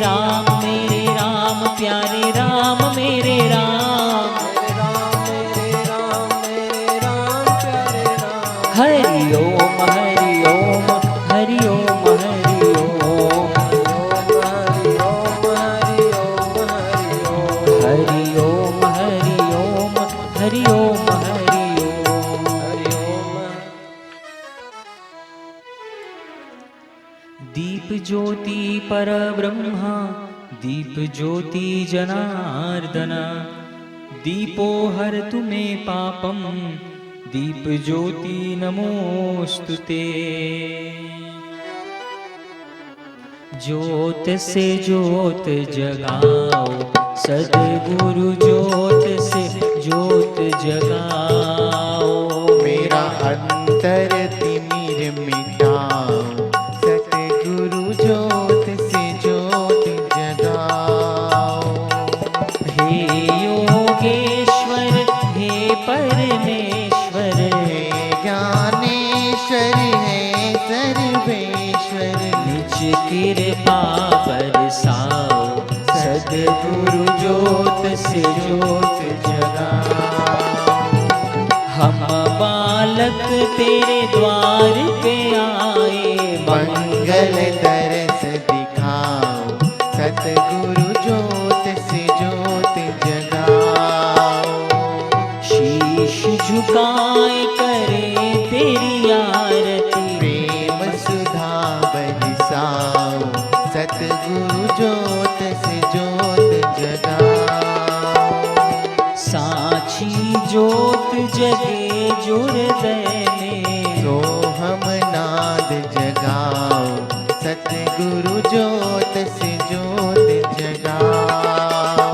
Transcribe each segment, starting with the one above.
राम मेरे राम प्यारे राम मेरे राम। हरि ओम हरि ओम हरि ओम हरि ओम हरि ओम हरि ओम हरि ओम हरि ओम। दीप ज्योति परब्रह्मा दीप ज्योति जनार्दन दीपो हरतु मे पापम दीप ज्योति नमोस्तुते। ज्योत से ज्योत जगाओ सद्गुरु ज्योत से ज्योत जगाओ। मेरा अंतर तिमिर मिटाओ सतगुरु ज्योत से ज्योत जगाओ। हे योगेश्वर हे परमेश्वर हे ज्ञानेश्वर हे सर्वेश्वर निज कृपा बरसाओ सद्गुरु ज्योत से ज्योत जगाओ। हम बालक तेरे द्वार पे आए मंगल दरस दिखाओ सतगुरु ज्योत से ज्योत जगाओ। शीश झुकाए करे तेरी आरती प्रेम सुधा बरसाओ सतगुरु ज्योत से ज्योत जगाओ। साची ज्योत जगे जो हृदय में सोहम नाद जगाओ सतगुरु ज्योत से ज्योत जगाओ।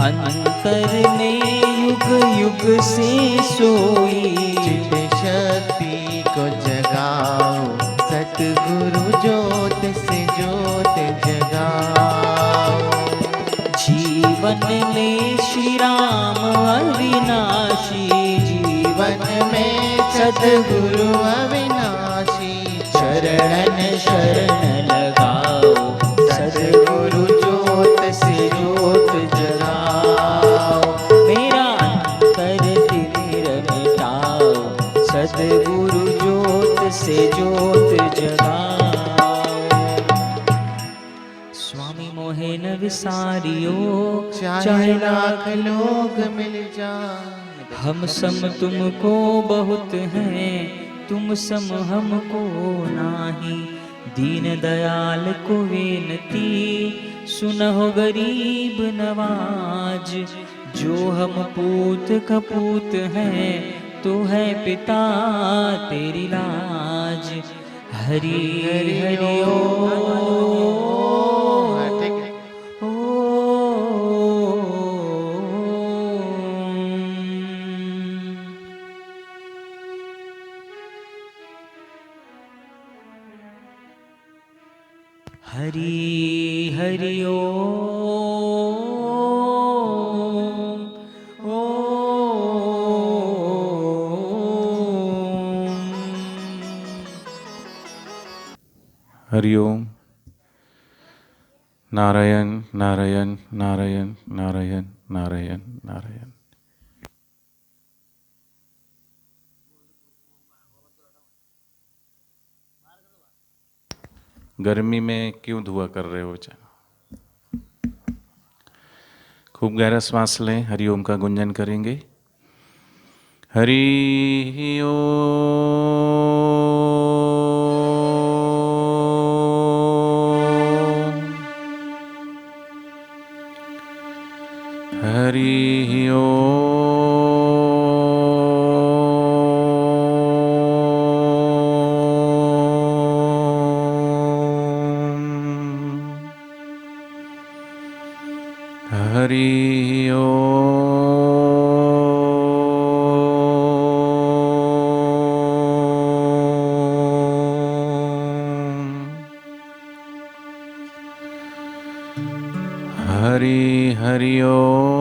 अंतर में युग युग से सोई चित शक्ति को जगाओ सतगुरु ज्योत से ज्योत जगाओ। जीवन में श्री राम अविनाशी जीवन में सतगुरु अविनाशी शरण शरण लगाओ सद्गुरु ज्योत से ज्योत जगाओ। मेरा अंतर तिमिर मिटाओ सद्गुरु ज्योत से ज्योत जगाओ। स्वामी मोहे न विसारियो चाहे लाख लोग मिल जाए। हम सम तुमको बहुत हैं तुम सम हमको नाही। दीन दयाल को विनती सुनहो गरीब नवाज। जो हम पूत कपूत हैं तो है पिता तेरी लाज। हरि हरि हरि हरि हरि ओम हरि ओम। नारायण नारायण नारायण नारायण नारायण नारायण। गर्मी में क्यों धुआं कर रहे हो? खूब गहरा श्वास लें, हरि ओम का गुंजन करेंगे। हरि ओम हरि ओम हरि ओम हरि हरि ओम।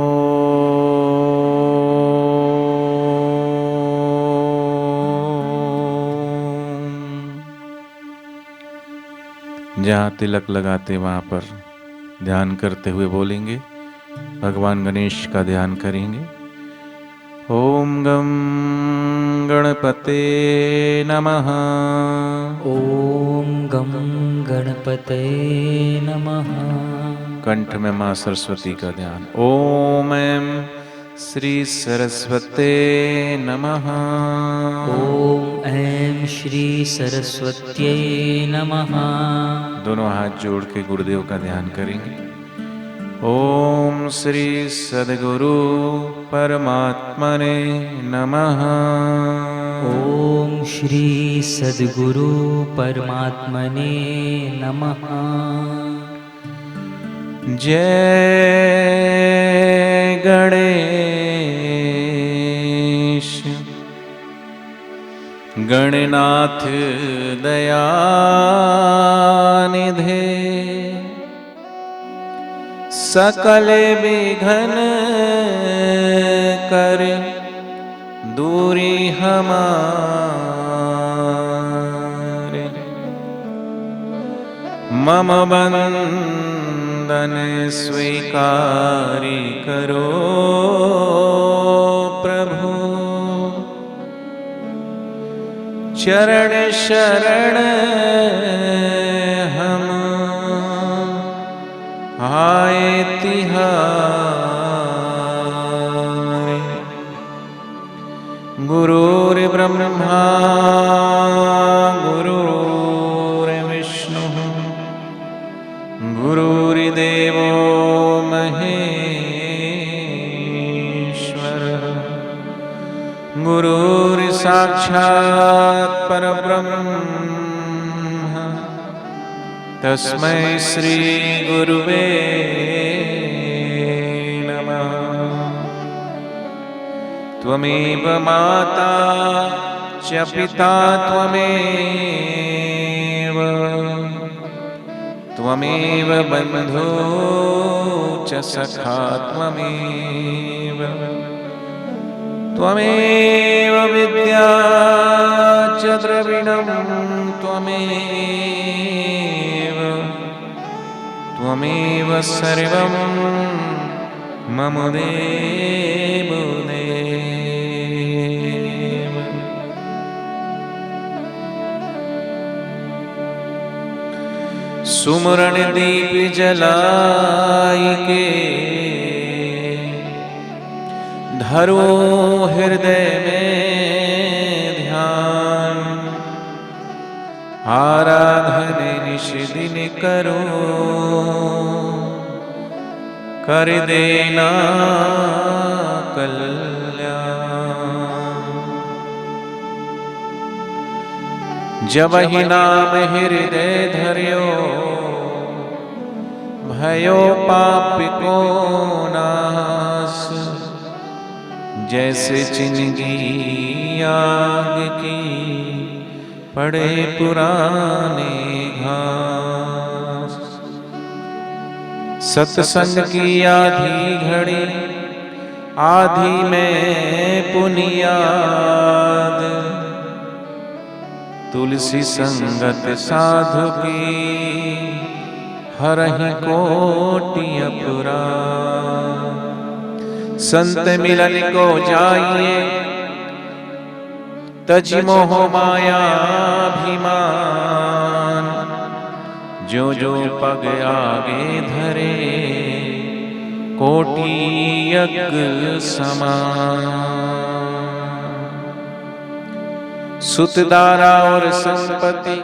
जहाँ तिलक लगाते वहाँ पर ध्यान करते हुए बोलेंगे। भगवान गणेश का ध्यान करेंगे। ओम गम गणपते नमः। ॐ गं गणपते नमः। कंठ में माँ सरस्वती का ध्यान। ओम ऐं श्री सरस्वते नमः। ॐ ऐं श्री सरस्वत्यै नमः। दोनों हाथ जोड़ के गुरुदेव का ध्यान करेंगे। ओम श्री सद्गुरु परमात्मने नमः। ॐ श्री सद्गुरु परमात्मने नमः। जय गणेश गणनाथ दयानिधे, सकल विघ्न कर दूरी हमारे। मम बंदन स्वीकारी करो प्रभु, चरण शरण हम आए तिहारे। गुरुर्ब्रह्मा गुरुर्विष्णु गुरुर्देवो महेश्वरः, गुरुर्साक्षात् परब्रह्म तस्मै श्री गुरुवे नमः। त्वमेव माता च पिता त्वमेव, त्वमेव बन्धो च सखा त्वमेव, त्वमेव विद्या च द्रविणं त्वमेव, त्वमेव सर्वं मम देव देव। सुमरण दीप जलाई के धरो हृदय में ध्यान, आराधन निश दिन करो कर देना कल्याण। जब ही नाम हृदय धर्यो भयो पाप को नाश, जैसे चिंगी आग की पड़े पुराने घास। सत्संग की आधी घड़ी आधी में पुनियाद, तुलसी संगत साधु की हरहि कोटि अपराध। संत मिलन को जाइए तजी मोह माया अभिमान, जो जो पग आगे धरे कोटि यज्ञ समान। सुतदारा और संपत्ति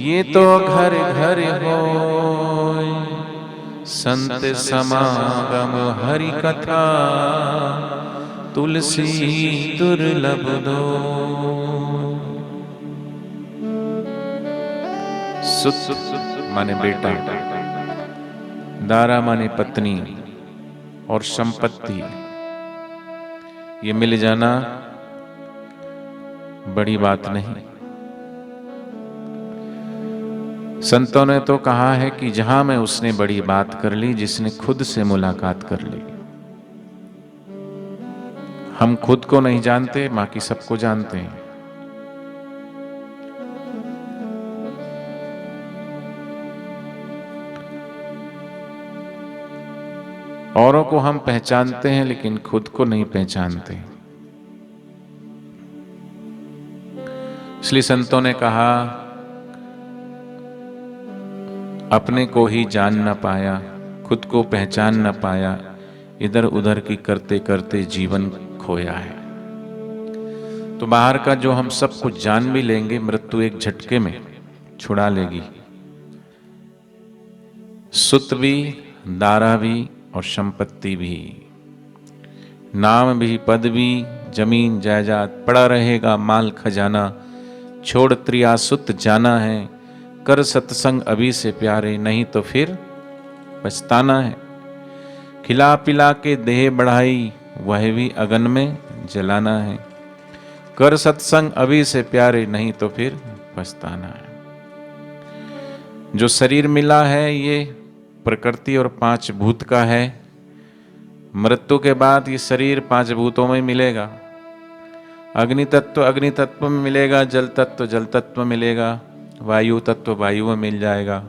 ये तो घर घर होय, संत समागम हरि कथा तुलसी दुर्लभ दो। सुत माने बेटा, दारा माने पत्नी और संपत्ति, ये मिल जाना बड़ी बात नहीं। संतों ने तो कहा है कि जहां में उसने बड़ी बात कर ली जिसने खुद से मुलाकात कर ली। हम खुद को नहीं जानते, बाकी सबको जानते हैं। औरों को हम पहचानते हैं लेकिन खुद को नहीं पहचानते। इसलिए संतों ने कहा, अपने को ही जान न पाया, खुद को पहचान न पाया, इधर उधर की करते करते जीवन खोया है। तो बाहर का जो हम सब कुछ जान भी लेंगे, मृत्यु एक झटके में छुड़ा लेगी। सुत भी, दारा भी और संपत्ति भी, नाम भी, पद भी, जमीन जायदाद पड़ा रहेगा माल खजाना, छोड़ त्रिया सुत जाना है, कर सत्संग अभी से प्यारे, नहीं तो फिर पछताना है। खिला पिला के देह बढ़ाई, वह भी अगन में जलाना है, कर सत्संग अभी से प्यारे, नहीं तो फिर पछताना है। जो शरीर मिला है ये प्रकृति और पांच भूत का है। मृत्यु के बाद ये शरीर पांच भूतों में मिलेगा। अग्नि तत्व में मिलेगा, जल तत्व मिलेगा, वायु तत्व वायु में मिल जाएगा,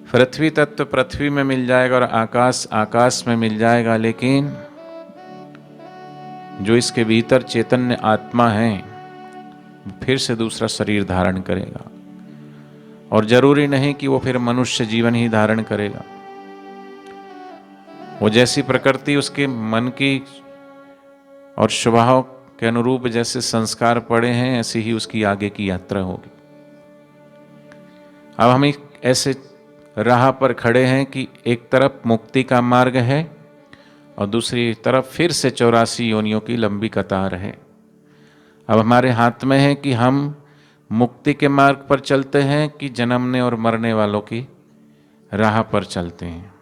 पृथ्वी तत्व पृथ्वी में मिल जाएगा और आकाश में मिल जाएगा। लेकिन जो इसके भीतर चैतन्य आत्मा है फिर से दूसरा शरीर धारण करेगा, और जरूरी नहीं कि वो फिर मनुष्य जीवन ही धारण करेगा। वो जैसी प्रकृति उसके मन की और स्वभाव के अनुरूप जैसे संस्कार पड़े हैं, ऐसी ही उसकी आगे की यात्रा होगी। अब हम एक ऐसे राह पर खड़े हैं कि एक तरफ मुक्ति का मार्ग है और दूसरी तरफ फिर से 84 योनियों की लंबी कतार है। अब हमारे हाथ में है कि हम मुक्ति के मार्ग पर चलते हैं कि जन्मने और मरने वालों की राह पर चलते हैं।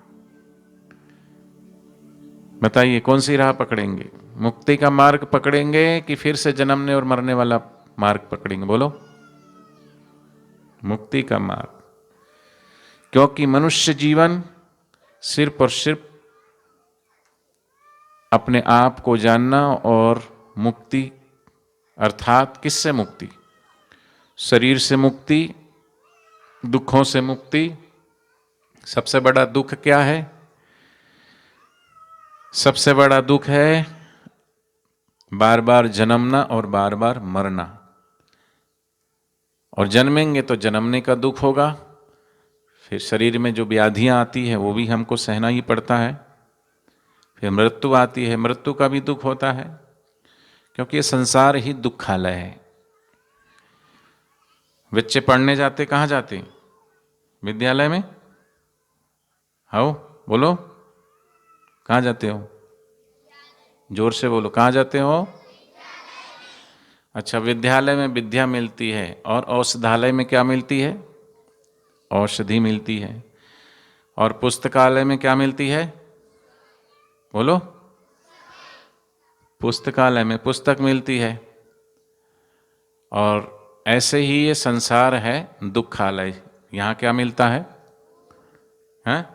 बताइए कौन सी राह पकड़ेंगे? मुक्ति का मार्ग पकड़ेंगे कि फिर से जन्मने और मरने वाला मार्ग पकड़ेंगे? बोलो। मुक्ति का मार्ग, क्योंकि मनुष्य जीवन सिर्फ और सिर्फ अपने आप को जानना और मुक्ति, अर्थात किससे मुक्ति? शरीर से मुक्ति, दुखों से मुक्ति। सबसे बड़ा दुख क्या है? सबसे बड़ा दुख है बार बार जन्मना और बार बार मरना। और जन्मेंगे तो जन्मने का दुख होगा, फिर शरीर में जो व्याधियां आती है वो भी हमको सहना ही पड़ता है, फिर मृत्यु आती है, मृत्यु का भी दुख होता है, क्योंकि ये संसार ही दुखालय है। बच्चे पढ़ने जाते कहाँ जाते? विद्यालय में। आओ बोलो, कहाँ जाते हो? जोर से बोलो, कहाँ जाते हो? अच्छा, विद्यालय में विद्या मिलती है और औषधालय में क्या मिलती है? औषधि मिलती है। और पुस्तकालय में क्या मिलती है? बोलो। पुस्तकालय में पुस्तक मिलती है। और ऐसे ही ये संसार है दुखालय। यहाँ क्या मिलता है? हैं?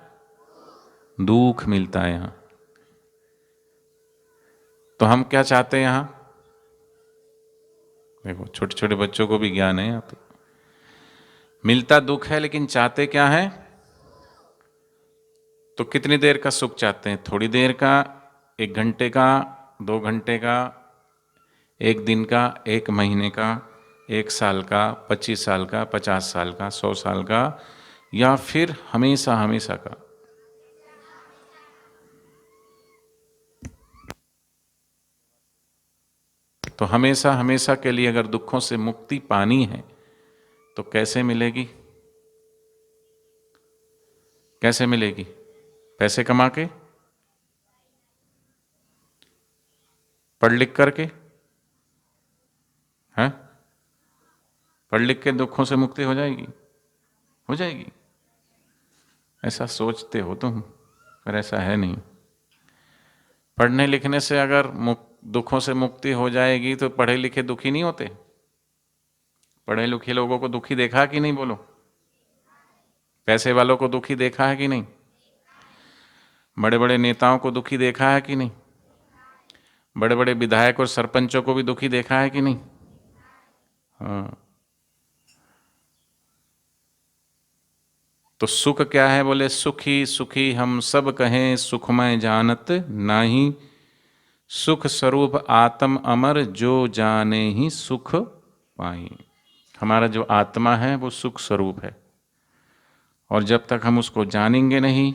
दुख मिलता है यहाँ। तो हम क्या चाहते हैं यहाँ? देखो, छोटे छोटे बच्चों को भी ज्ञान है यहाँ पे। मिलता दुख है, लेकिन चाहते क्या है? तो कितनी देर का सुख चाहते हैं? थोड़ी देर का, 1 घंटे का, 2 घंटे का, 1 दिन का, 1 महीने का, 1 साल का, 25 साल का, 50 साल का, 100 साल का, या फिर हमेशा हमेशा का? तो हमेशा हमेशा के लिए अगर दुखों से मुक्ति पानी है तो कैसे मिलेगी? कैसे मिलेगी? पैसे कमा के? पढ़ लिख करके? हैं? पढ़ लिख के दुखों से मुक्ति हो जाएगी? हो जाएगी? ऐसा सोचते हो तुम, पर ऐसा है नहीं। पढ़ने लिखने से अगर दुखों से मुक्ति हो जाएगी तो पढ़े लिखे दुखी नहीं होते? पढ़े लिखे लोगों को दुखी देखा कि नहीं? बोलो। पैसे वालों को दुखी देखा है कि नहीं? बड़े बड़े नेताओं को दुखी देखा है कि नहीं? बड़े बड़े विधायक और सरपंचों को भी दुखी देखा है कि नहीं? हाँ। तो सुख क्या है? बोले सुखी सुखी हम सब कहें, सुखमय जानत नाही। सुख स्वरूप आत्म अमर, जो जाने ही सुख पाई। हमारा जो आत्मा है वो सुख स्वरूप है, और जब तक हम उसको जानेंगे नहीं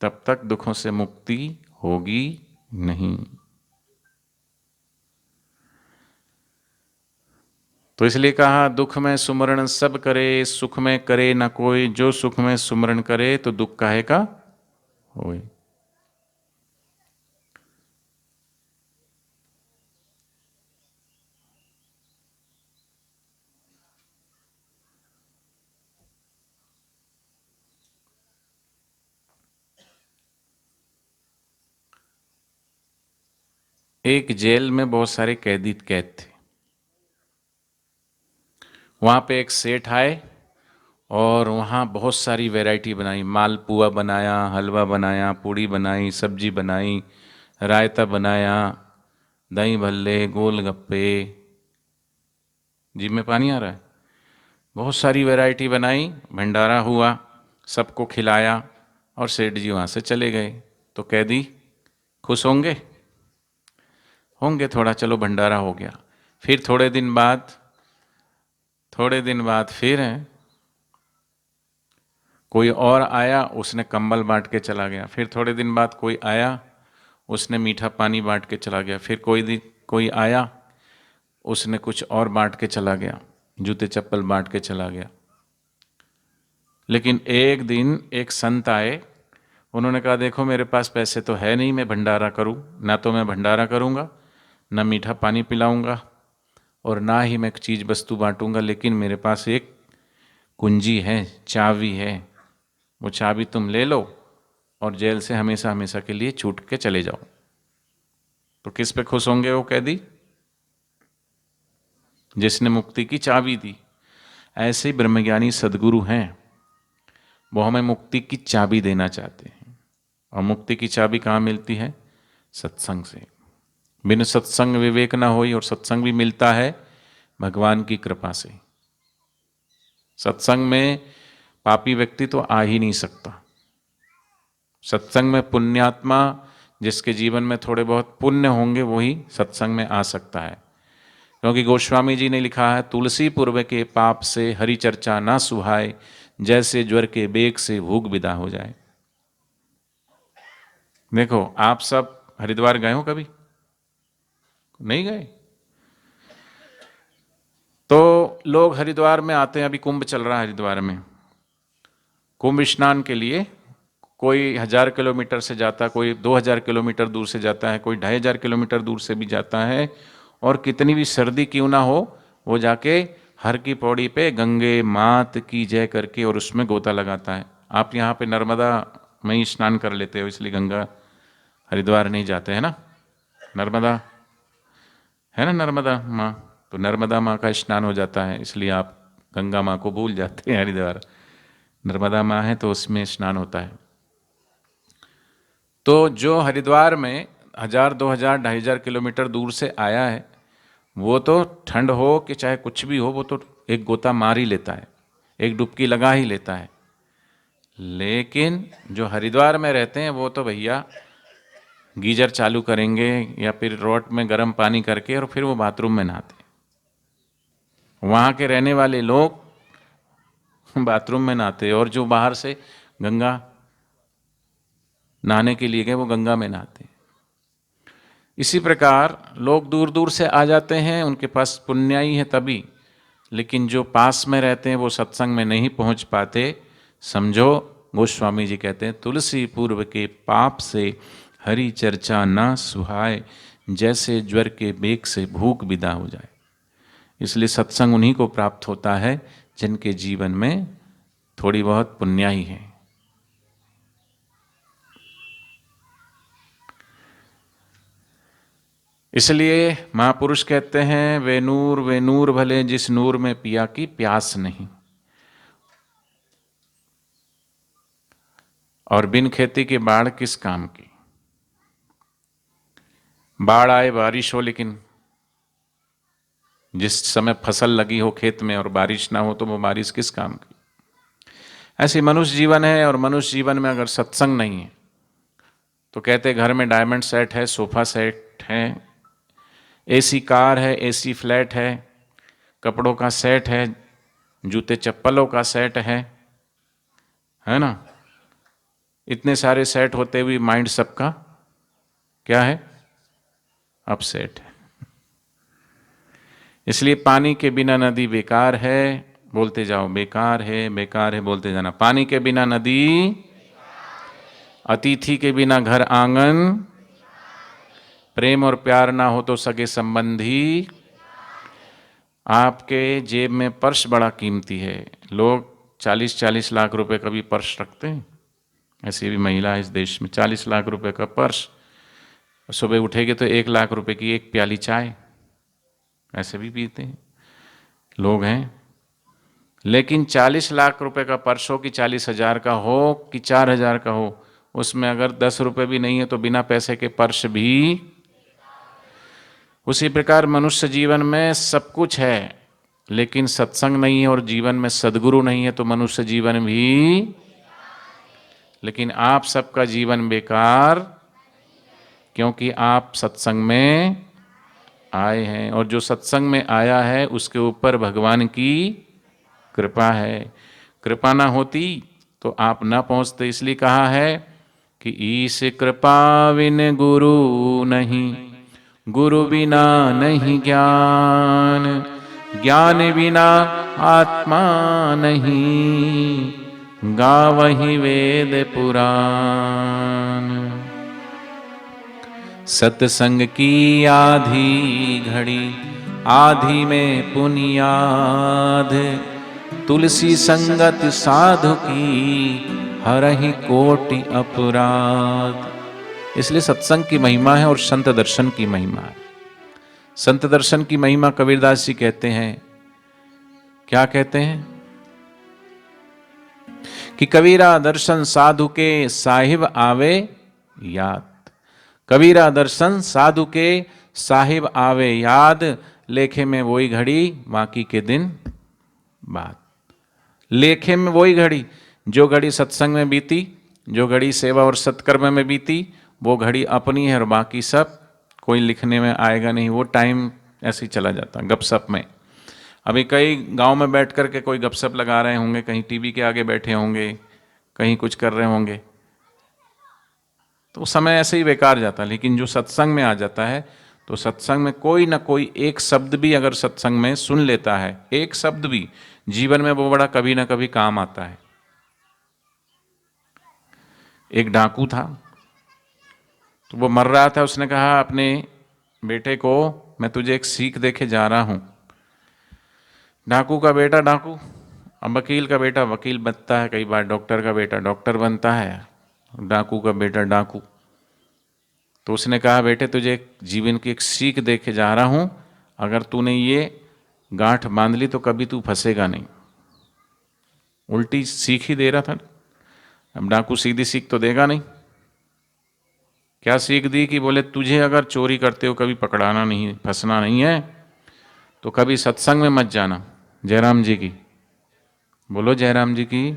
तब तक दुखों से मुक्ति होगी नहीं। तो इसलिए कहा दुख में सुमरण सब करे, सुख में करे न कोई। जो सुख में सुमरण करे तो दुख काहे का होए। एक जेल में बहुत सारे कैदी कैद थे। वहाँ पे एक सेठ आए और वहाँ बहुत सारी वैरायटी बनाई। मालपुआ बनाया, हलवा बनाया, पूड़ी बनाई, सब्जी बनाई, रायता बनाया, दही भल्ले, गोलगप्पे। जीभ में पानी आ रहा है। बहुत सारी वैरायटी बनाई, भंडारा हुआ, सबको खिलाया और सेठ जी वहाँ से चले गए। तो कैदी खुश होंगे? होंगे थोड़ा, चलो भंडारा हो गया। फिर थोड़े दिन बाद फिर कोई और आया, उसने कंबल बांट के चला गया। फिर थोड़े दिन बाद कोई आया, उसने मीठा पानी बांट के चला गया। फिर कोई आया, उसने कुछ और बांट के चला गया, जूते चप्पल बांट के चला गया। लेकिन एक दिन एक संत आए, उन्होंने कहा देखो मेरे पास पैसे तो है नहीं मैं भंडारा करूं, ना तो मैं भंडारा करूंगा, ना मीठा पानी पिलाऊंगा, और ना ही मैं एक चीज़ वस्तु बांटूंगा, लेकिन मेरे पास एक कुंजी है, चाबी है, वो चाबी तुम ले लो और जेल से हमेशा हमेशा के लिए छूट के चले जाओ। तो किस पे खुश होंगे वो कैदी? जिसने मुक्ति की चाबी दी। ऐसे ही ब्रह्मज्ञानी सद्गुरु हैं, वो हमें मुक्ति की चाबी देना चाहते हैं। और मुक्ति की चाबी कहाँ मिलती है? सत्संग से। बिन सत्संग विवेक ना होई, और सत्संग भी मिलता है भगवान की कृपा से। सत्संग में पापी व्यक्ति तो आ ही नहीं सकता। सत्संग में पुण्यात्मा, जिसके जीवन में थोड़े बहुत पुण्य होंगे, वही सत्संग में आ सकता है। क्योंकि गोस्वामी जी ने लिखा है, तुलसी पूर्व के पाप से हरि चर्चा ना सुहाए, जैसे ज्वर के बेग से भूख विदा हो जाए। देखो आप सब हरिद्वार गए हो कभी? नहीं गए? तो लोग हरिद्वार में आते हैं, अभी कुंभ चल रहा है हरिद्वार में। कुंभ स्नान के लिए कोई 1000 किलोमीटर से जाता है, कोई 2000 किलोमीटर दूर से जाता है, कोई 2500 किलोमीटर दूर से भी जाता है। और कितनी भी सर्दी क्यों ना हो, वो जाके हर की पौड़ी पे गंगे मात की जय करके और उसमें गोता लगाता है। आप यहाँ पे नर्मदा में ही स्नान कर लेते हो, इसलिए गंगा हरिद्वार नहीं जाते हैं ना। नर्मदा है ना, नर्मदा माँ, तो नर्मदा माँ का स्नान हो जाता है, इसलिए आप गंगा माँ को भूल जाते हैं। हरिद्वार नर्मदा माँ है तो उसमें स्नान होता है। तो जो हरिद्वार में 1000, 2000, 2500 किलोमीटर दूर से आया है, वो तो ठंड हो कि चाहे कुछ भी हो, वो तो एक गोता मार ही लेता है, एक डुबकी लगा ही लेता है। लेकिन जो हरिद्वार में रहते हैं वो तो भैया गीजर चालू करेंगे या फिर रॉट में गर्म पानी करके और फिर वो बाथरूम में नहाते हैं। वहाँ के रहने वाले लोग बाथरूम में नहाते, और जो बाहर से गंगा नहाने के लिए गए वो गंगा में नहाते। इसी प्रकार लोग दूर दूर से आ जाते हैं, उनके पास पुण्याई है तभी, लेकिन जो पास में रहते हैं वो सत्संग में नहीं पहुंच पाते। समझो गोस्वामी जी कहते हैं, तुलसी पूर्व के पाप से हरि चर्चा ना सुहाए, जैसे ज्वर के बेग से भूख विदा हो जाए। इसलिए सत्संग उन्हीं को प्राप्त होता है जिनके जीवन में थोड़ी बहुत पुण्याई है। इसलिए महापुरुष कहते हैं, वे नूर भले जिस नूर में पिया की प्यास नहीं। और बिन खेती के बाढ़ किस काम की? बाढ़ आए, बारिश हो, लेकिन जिस समय फसल लगी हो खेत में और बारिश ना हो तो वो बारिश किस काम की? ऐसे मनुष्य जीवन है, और मनुष्य जीवन में अगर सत्संग नहीं है तो कहते घर में डायमंड सेट है, सोफा सेट है, एसी कार है, एसी फ्लैट है, कपड़ों का सेट है, जूते चप्पलों का सेट है ना। इतने सारे सेट होते हुए माइंड सबका क्या है? अपसेट है। इसलिए पानी के बिना नदी बेकार है, बोलते जाओ, बेकार है बोलते जाना। पानी के बिना नदी, अतिथि के बिना घर आंगन, प्रेम और प्यार ना हो तो सगे संबंधी। आपके जेब में पर्स बड़ा कीमती है। लोग 40-40 लाख रुपए का भी पर्स रखते हैं। ऐसी भी महिला है इस देश में, 40 लाख रुपए का पर्स, सुबह उठेंगे तो 1 लाख रुपए की एक प्याली चाय, ऐसे भी पीते हैं लोग हैं। लेकिन 40 लाख रुपए का पर्स हो कि 40,000 का हो कि 4,000 का हो, उसमें अगर 10 रुपए भी नहीं है तो बिना पैसे के पर्स भी। उसी प्रकार मनुष्य जीवन में सब कुछ है, लेकिन सत्संग नहीं है और जीवन में सद्गुरु नहीं है तो मनुष्य जीवन भी। लेकिन आप सबका जीवन बेकार, क्योंकि आप सत्संग में आए हैं, और जो सत्संग में आया है उसके ऊपर भगवान की कृपा है। कृपा ना होती तो आप ना पहुंचते। इसलिए कहा है कि ईश कृपा बिन गुरु नहीं, गुरु बिना नहीं ज्ञान, ज्ञान बिना आत्मा नहीं, गावहि वेद पुराण। सत्संग की आधी घड़ी, आधी में पुनियाद, तुलसी संगत साधु की हरहि कोटि अपराध। इसलिए सत्संग की महिमा है और संत दर्शन की महिमा है। संत दर्शन की महिमा कबीरदास जी कहते हैं, क्या कहते हैं कि कबीरा दर्शन साधु के साहिब आवे याद। कबीरा दर्शन साधु के साहिब आवे याद, लेखे में वही घड़ी बाकी के दिन बाद। लेखे में वही घड़ी, जो घड़ी सत्संग में बीती, जो घड़ी सेवा और सत्कर्म में बीती, वो घड़ी अपनी है और बाकी सब कोई लिखने में आएगा नहीं। वो टाइम ऐसे ही चला जाता गपशप में। अभी कई गांव में बैठ कर के कोई गपशप लगा रहे होंगे, कहीं टीवी के आगे बैठे होंगे, कहीं कुछ कर रहे होंगे, तो समय ऐसे ही बेकार जाता है। लेकिन जो सत्संग में आ जाता है तो सत्संग में कोई ना कोई एक शब्द भी अगर सत्संग में सुन लेता है, एक शब्द भी, जीवन में वो बड़ा कभी ना कभी काम आता है। एक डाकू था, तो वो मर रहा था। उसने कहा अपने बेटे को, मैं तुझे एक सीख देके जा रहा हूं। डाकू का बेटा डाकू, अब वकील का बेटा वकील बनता है, कई बार डॉक्टर का बेटा डॉक्टर बनता है, डाकू का बेटा डाकू। तो उसने कहा बेटे तुझे जीवन की एक सीख दे के जा रहा हूं, अगर तूने ये गांठ बांध ली तो कभी तू फंसेगा नहीं। उल्टी सीख ही दे रहा था। अब डाकू सीधी सीख तो देगा नहीं। क्या सीख दी कि बोले तुझे अगर चोरी करते हो कभी पकड़ाना नहीं, फंसना नहीं है, तो कभी सत्संग में मत जाना। जयराम जी की बोलो, जयराम जी की।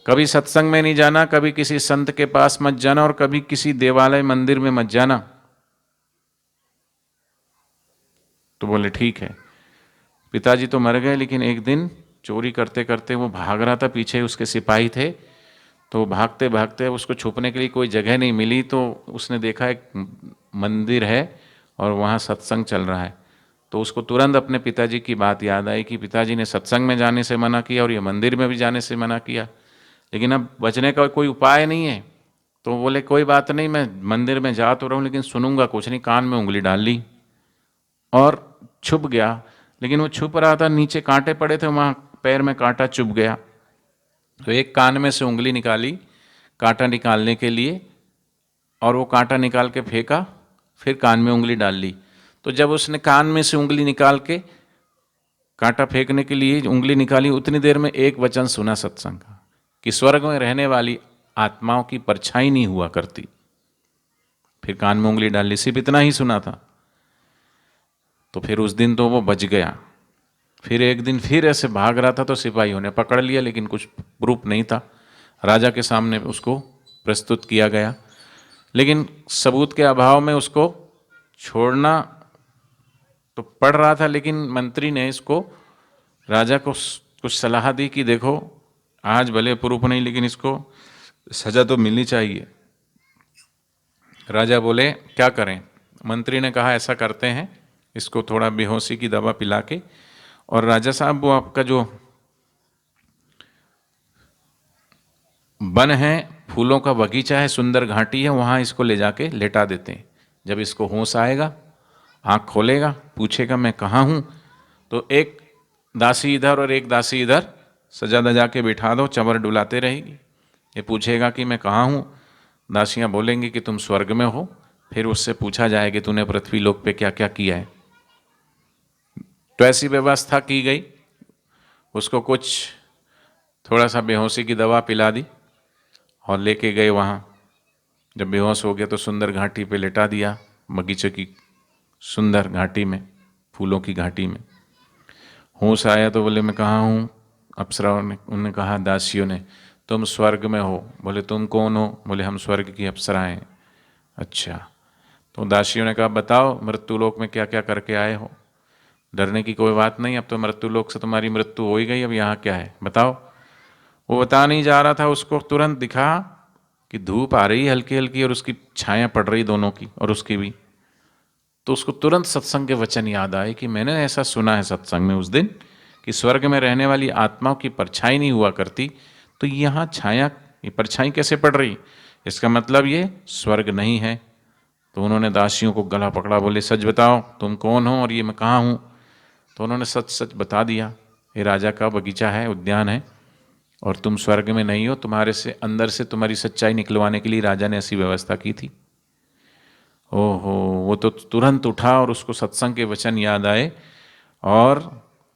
कभी सत्संग में नहीं जाना, कभी किसी संत के पास मत जाना, और कभी किसी देवालय मंदिर में मत जाना। तो बोले ठीक है। पिताजी तो मर गए, लेकिन एक दिन चोरी करते करते वो भाग रहा था, पीछे उसके सिपाही थे, तो भागते भागते उसको छुपने के लिए कोई जगह नहीं मिली, तो उसने देखा एक मंदिर है और वहाँ सत्संग चल रहा है। तो उसको तुरंत अपने पिताजी की बात याद आई कि पिताजी ने सत्संग में जाने से मना किया और ये मंदिर में भी जाने से मना किया, लेकिन अब बचने का कोई उपाय नहीं है। तो बोले कोई बात नहीं, मैं मंदिर में जा तो रहा हूँ लेकिन सुनूंगा कुछ नहीं। कान में उंगली डाल ली और छुप गया। लेकिन वो छुप रहा था, नीचे कांटे पड़े थे, वहाँ पैर में कांटा चुभ गया। तो एक कान में से उंगली निकाली कांटा निकालने के लिए, और वो कांटा निकाल के फेंका, फिर कान में उंगली डाल ली। तो जब उसने कान में से उंगली निकाल के कांटा फेंकने के लिए उंगली निकाली, उतनी देर में एक वचन सुना सत्संग का कि स्वर्ग में रहने वाली आत्माओं की परछाई नहीं हुआ करती। फिर कान में उंगली डाल ली, सिर्फ इतना ही सुना था। तो फिर उस दिन तो वो बच गया। फिर एक दिन फिर ऐसे भाग रहा था तो सिपाहियों ने पकड़ लिया, लेकिन कुछ प्रूफ नहीं था। राजा के सामने उसको प्रस्तुत किया गया, लेकिन सबूत के अभाव में उसको छोड़ना तो पड़ रहा था। लेकिन मंत्री ने इसको राजा को कुछ सलाह दी कि देखो आज भले प्रूफ नहीं, लेकिन इसको सजा तो मिलनी चाहिए। राजा बोले क्या करें? मंत्री ने कहा ऐसा करते हैं, इसको थोड़ा बेहोशी की दवा पिला के, और राजा साहब वो आपका जो वन है, फूलों का बगीचा है, सुंदर घाटी है, वहाँ इसको ले जाके लेटा देते हैं। जब इसको होश आएगा, आँख खोलेगा, पूछेगा मैं कहाँ हूँ, तो एक दासी इधर और एक दासी इधर सजा दजा के बिठा दो, चंवर डुलाते रहेगी। ये पूछेगा कि मैं कहाँ हूँ, दासियाँ बोलेंगी कि तुम स्वर्ग में हो। फिर उससे पूछा जाए कि तूने पृथ्वी लोक पे क्या क्या किया है। तो ऐसी व्यवस्था की गई। उसको कुछ थोड़ा सा बेहोशी की दवा पिला दी और लेके गए वहाँ। जब बेहोश हो गया तो सुंदर घाटी पे लेटा दिया, बगीचे की सुंदर घाटी में, फूलों की घाटी में। होश आया तो बोले मैं कहाँ हूँ? अप्सराओं ने उन्होंने कहा, दासियों ने, तुम स्वर्ग में हो। बोले तुम कौन हो? बोले हम स्वर्ग की अप्सराएं। अच्छा। तो दासियों ने कहा बताओ मृत्यु लोक में क्या क्या करके आए हो? डरने की कोई बात नहीं, अब तो मृत्यु लोक से तुम्हारी मृत्यु हो ही गई, अब यहाँ क्या है बताओ। वो बता नहीं जा रहा था, उसको तुरंत दिखा कि धूप आ रही है हल्की हल्की और उसकी छाया पड़ रही दोनों की और उसकी भी। तो उसको तुरंत सत्संग के वचन याद आए कि मैंने ऐसा सुना है सत्संग में उस दिन कि स्वर्ग में रहने वाली आत्माओं की परछाई नहीं हुआ करती, तो यहाँ छाया, ये परछाई कैसे पड़ रही? इसका मतलब ये स्वर्ग नहीं है। तो उन्होंने दासियों को गला पकड़ा, बोले सच बताओ तुम कौन हो और ये मैं कहाँ हूँ? तो उन्होंने सच सच बता दिया, ये राजा का बगीचा है, उद्यान है, और तुम स्वर्ग में नहीं हो। तुम्हारे से अंदर से तुम्हारी सच्चाई निकलवाने के लिए राजा ने ऐसी व्यवस्था की थी। ओहो, वो तो तुरंत उठा और उसको सत्संग के वचन याद आए और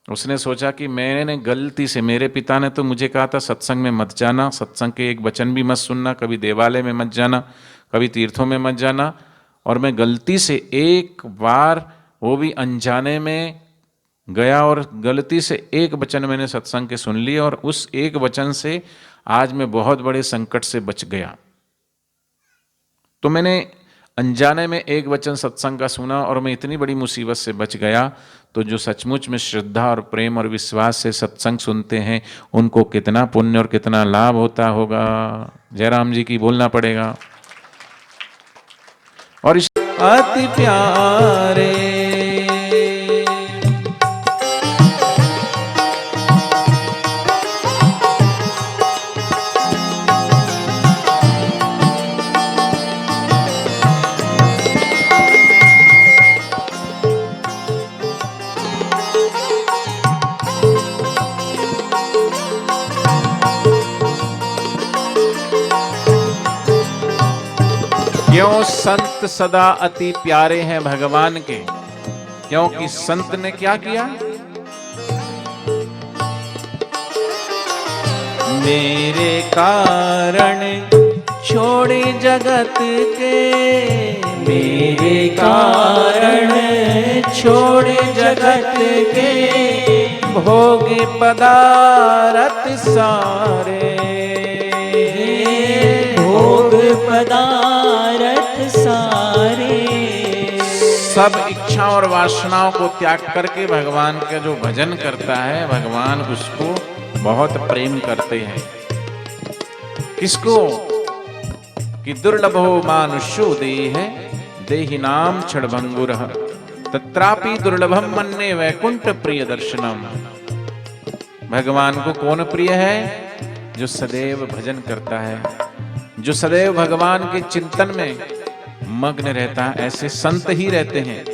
उसने सोचा कि मैंने गलती से, मेरे पिता ने तो मुझे कहा था सत्संग में मत जाना, सत्संग के एक वचन भी मत सुनना, कभी देवालय में मत जाना, कभी तीर्थों में मत जाना, और मैं गलती से एक बार वो भी अनजाने में गया और गलती से एक वचन मैंने सत्संग के सुन लिए और उस एक वचन से आज मैं बहुत बड़े संकट से बच गया। तो मैंने अनजाने में एक वचन सत्संग का सुना और मैं इतनी बड़ी मुसीबत से बच गया। तो जो सचमुच में श्रद्धा और प्रेम और विश्वास से सत्संग सुनते हैं उनको कितना पुण्य और कितना लाभ होता होगा। जयराम जी की बोलना पड़ेगा। और इस अति प्यारे क्यों संत सदा अति प्यारे हैं भगवान के? क्योंकि संत ने क्या किया? मेरे कारण छोड़े जगत के, मेरे कारण छोड़े जगत के, भोगे पदारथ सारे, भोग पदारथ सारे। सब इच्छा और वासनाओं को त्याग करके भगवान का जो भजन करता है, भगवान उसको बहुत प्रेम करते हैं। किसको? कि दुर्लभो मानुष्यो देह देहि नाम क्षणभंगुरः तत्रापि दुर्लभम मन्ये वैकुंठ प्रिय दर्शनम। भगवान को कौन प्रिय है? जो सदैव भजन करता है, जो सदैव भगवान के चिंतन में मग्न रहता है, ऐसे संत ही रहते हैं।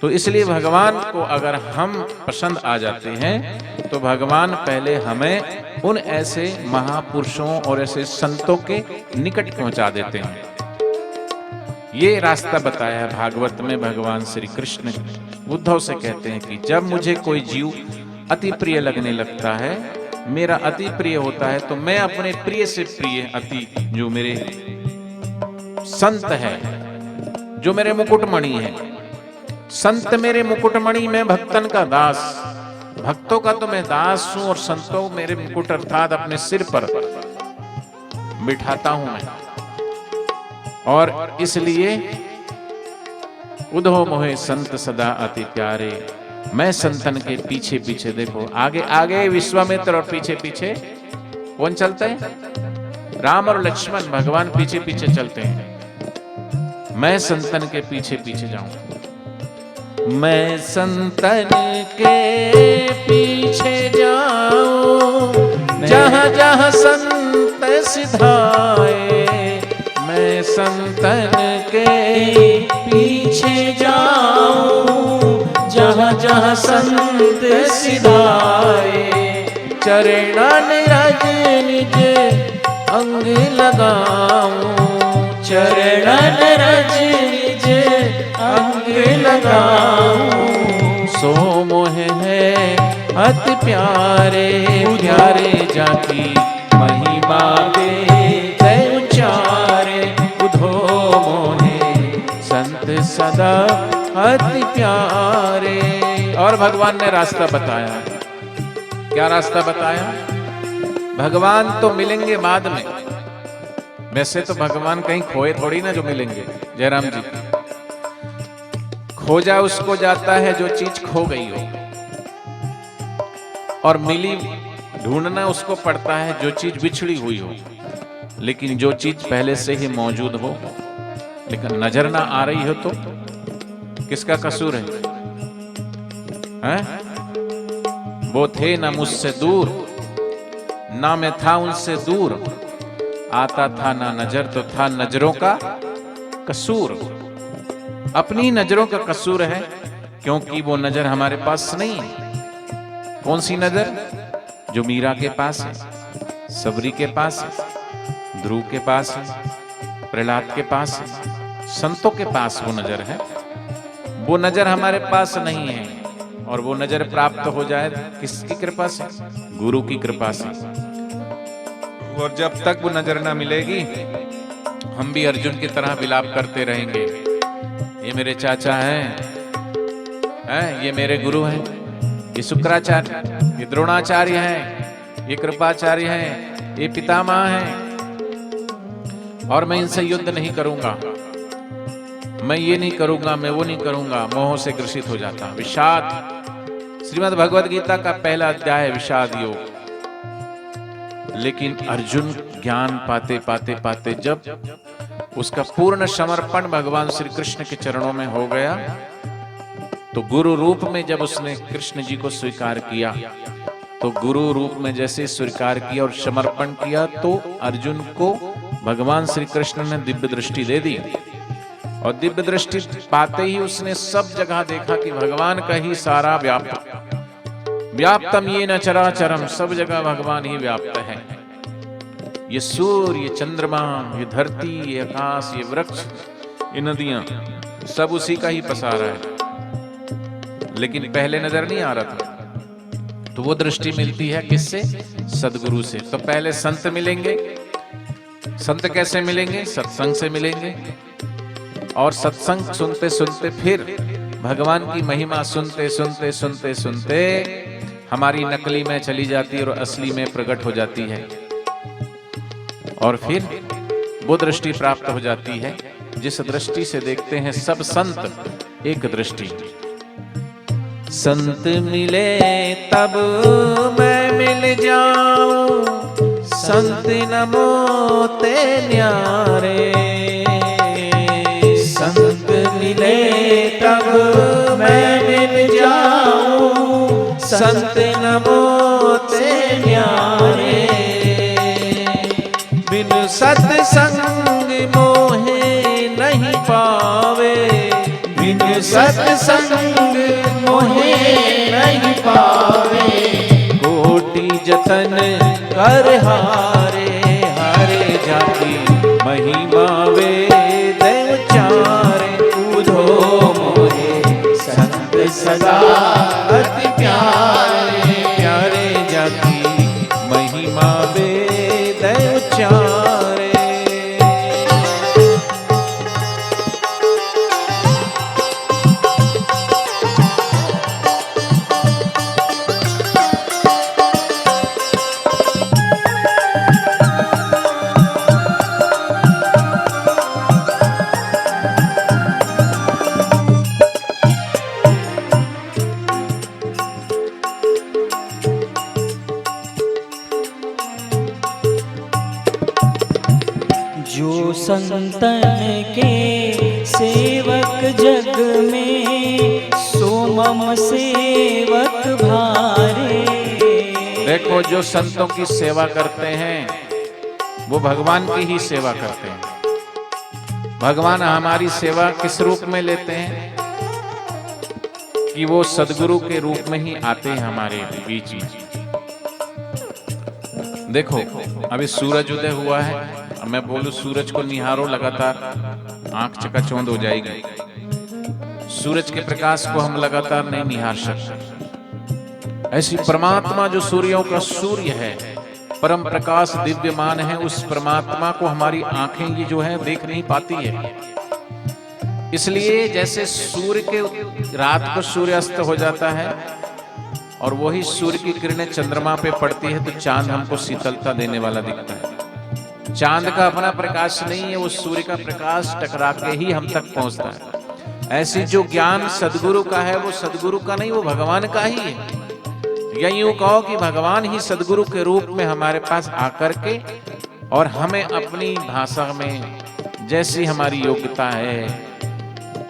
तो इसलिए भगवान को अगर हम पसंद आ जाते हैं तो भगवान पहले हमें उन ऐसे महापुरुषों और ऐसे संतों के निकट पहुंचा देते हैं। ये रास्ता बताया है भागवत में। भगवान श्री कृष्ण उद्धव से कहते हैं कि जब मुझे कोई जीव अति प्रिय लगने लगता है, मेरा अति प्रिय होता है, तो मैं अपने प्रिय से प्रिय अति जो मेरे संत है, जो मेरे मुकुटमणि है, संत मेरे मुकुटमणि, मैं भक्तन का दास, भक्तों का तो मैं दास हूं और संतों मेरे मुकुट अर्थात अपने सिर पर बिठाता हूं मैं। और इसलिए उधो मोहे संत सदा अति प्यारे, मैं संतन के पीछे पीछे, देखो आगे आगे विश्वामित्र और पीछे पीछे कौन चलते हैं? राम और लक्ष्मण, भगवान पीछे पीछे चलते हैं। मैं संतन के पीछे पीछे जाऊं, मैं संतन के पीछे जाऊं, जहां जहां संत सिधाए। मैं संतन के पीछे जाऊं, जहाँ जहाँ संत सिधाए। चरणन रज निज अंग लगाऊं, चरणन रज निज अंग लगाऊं। सो मोहे है अति प्यारे, प्यारे जाकी महिमा वे उचारे। उधो मोहे संत सदा अति प्यारे। और भगवान ने रास्ता बताया। क्या रास्ता बताया? भगवान तो मिलेंगे बाद में, वैसे तो भगवान कहीं खोए थोड़ी ना जो मिलेंगे। जयराम जी, खोजा उसको जाता है जो चीज खो गई हो, और मिली ढूंढना उसको पड़ता है जो चीज बिछड़ी हुई हो। लेकिन जो चीज पहले से ही मौजूद हो लेकिन नजर ना आ रही हो तो किसका कसूर है? वो थे ना मुझसे दूर, ना मैं था उनसे दूर, आता था ना नजर तो था नजरों का कसूर। अपनी नजरों का कसूर है, क्योंकि वो नजर हमारे पास नहीं है। कौन सी नजर? जो मीरा के पास है, सबरी के पास है, ध्रुव के पास है, प्रहलाद के पास है, संतों के पास वो नजर है। वो नजर हमारे पास नहीं है, और वो नजर प्राप्त हो जाए किसकी कृपा से? गुरु की कृपा से। और जब तक वो नजर ना मिलेगी, हम भी अर्जुन की तरह विलाप करते रहेंगे। ये मेरे चाचा हैं, ये मेरे गुरु हैं, ये शुक्राचार्य, ये द्रोणाचार्य हैं, ये कृपाचार्य हैं, ये पितामह हैं, और मैं इनसे युद्ध नहीं करूंगा, मैं ये नहीं करूंगा, मैं वो नहीं करूंगा। मोह से ग्रसित हो जाता। विषाद, श्रीमद् भगवद गीता का पहला अध्याय है विषाद योग। लेकिन अर्जुन ज्ञान पाते पाते पाते जब उसका पूर्ण समर्पण भगवान श्री कृष्ण के चरणों में हो गया, तो गुरु रूप में जब उसने कृष्ण जी को स्वीकार किया, तो गुरु रूप में जैसे स्वीकार किया और समर्पण किया, तो अर्जुन को भगवान श्री कृष्ण ने दिव्य दृष्टि दे दी। और दिव्य दृष्टि पाते ही उसने सब जगह देखा कि भगवान का ही सारा व्याप्तम ये न चराचरम, सब जगह भगवान ही व्याप्त है। ये सूर्य, ये चंद्रमा, ये धरती, ये आकाश, ये वृक्ष, ये नदियां, सब उसी का ही पसारा है। लेकिन पहले नजर नहीं आ रहा था। तो वो दृष्टि मिलती है किससे? सदगुरु से। तो पहले संत मिलेंगे। संत कैसे मिलेंगे? सत्संग से मिलेंगे। और सत्संग सुनते सुनते फिर भगवान की महिमा सुनते सुनते सुनते सुनते हमारी नकली में चली जाती है और असली में प्रकट हो जाती है। और फिर वो दृष्टि प्राप्त हो जाती है जिस दृष्टि से देखते हैं सब संत एक दृष्टि। संत मिले तब मैं मिल जाऊं, संत नमोते न्यारे। संत मिले तब मैं मिल जाऊं, संत नमोते न्यारे। बिन सत्संग मोहे नहीं पावे, बिन सत्संग मोहे नहीं पावे। कोटि जतन कर हारे, हारे जाती महिमा वे उचारे। उधो मोहे संत सदा अति प्यारे, प्यारे जाती महिमा वे उचारे। जो संतन के सेवक जग में, सो मम सेवक भारे। देखो, जो संतों की सेवा करते हैं वो भगवान की ही सेवा करते हैं। भगवान हमारी सेवा किस रूप में लेते हैं कि वो सदगुरु के रूप में ही आते हैं हमारे बीच में। देखो, अभी सूरज उदय हुआ है, अब मैं बोलूं सूरज को निहारो लगातार, आंख चकाचौंध हो जाएगी। सूरज के प्रकाश को हम लगातार नहीं निहार सकते। ऐसी परमात्मा जो सूर्यों का सूर्य है, परम प्रकाश दिव्यमान है, उस परमात्मा को हमारी आंखें ये जो है देख नहीं पाती है। इसलिए जैसे सूर्य के रात को सूर्यास्त हो जाता है और वही सूर्य की किरणें चंद्रमा पे पड़ती है तो चांद हमको शीतलता देने वाला दिखता है। चांद का अपना प्रकाश नहीं है, वो सूर्य का प्रकाश टकरा के ही हम तक पहुंचता है। ऐसे जो ज्ञान सदगुरु का है वो सदगुरु का नहीं, वो भगवान का ही है। या यूं कहो कि भगवान ही सदगुरु के रूप में हमारे पास आकर के और हमें अपनी भाषा में जैसी हमारी योग्यता है,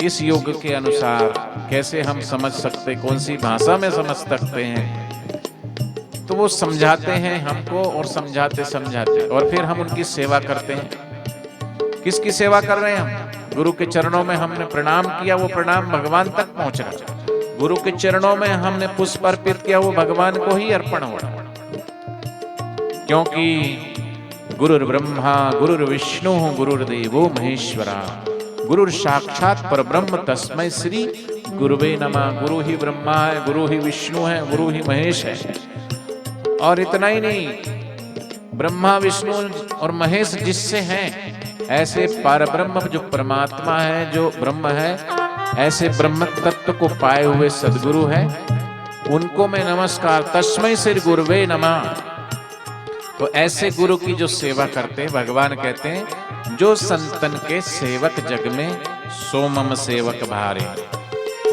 इस योग के अनुसार कैसे हम समझ सकते, कौन सी भाषा में समझ सकते हैं, तो वो समझाते हैं हमको और समझाते समझाते, और फिर हम उनकी सेवा करते हैं। किसकी सेवा कर रहे हैं हम? गुरु के चरणों में हमने प्रणाम किया, वो प्रणाम भगवान तक पहुंच रहा। गुरु के चरणों में हमने पुष्प अर्पित किया, वो भगवान को ही अर्पण हो रहा। क्योंकि गुरुर्ब्रह्मा गुरुर्विष्णु गुरुर्देवो महेश्वरा, गुरु साक्षात परब्रह्म तस्मै श्री गुरुवे नमः। गुरु ही ब्रह्मा है, गुरु ही विष्णु है, गुरु ही महेश है। और इतना ही नहीं, ब्रह्मा विष्णु और महेश जिससे हैं, ऐसे परब्रह्म जो परमात्मा है, जो ब्रह्म है, ऐसे ब्रह्म तत्व को पाए हुए सदगुरु है, उनको मैं नमस्कार, तस्मै श्री गुरुवे नमः। तो ऐसे गुरु की जो सेवा करते हैं, भगवान कहते हैं जो संतन के सेवक जग में, सो मम सेवक भारे।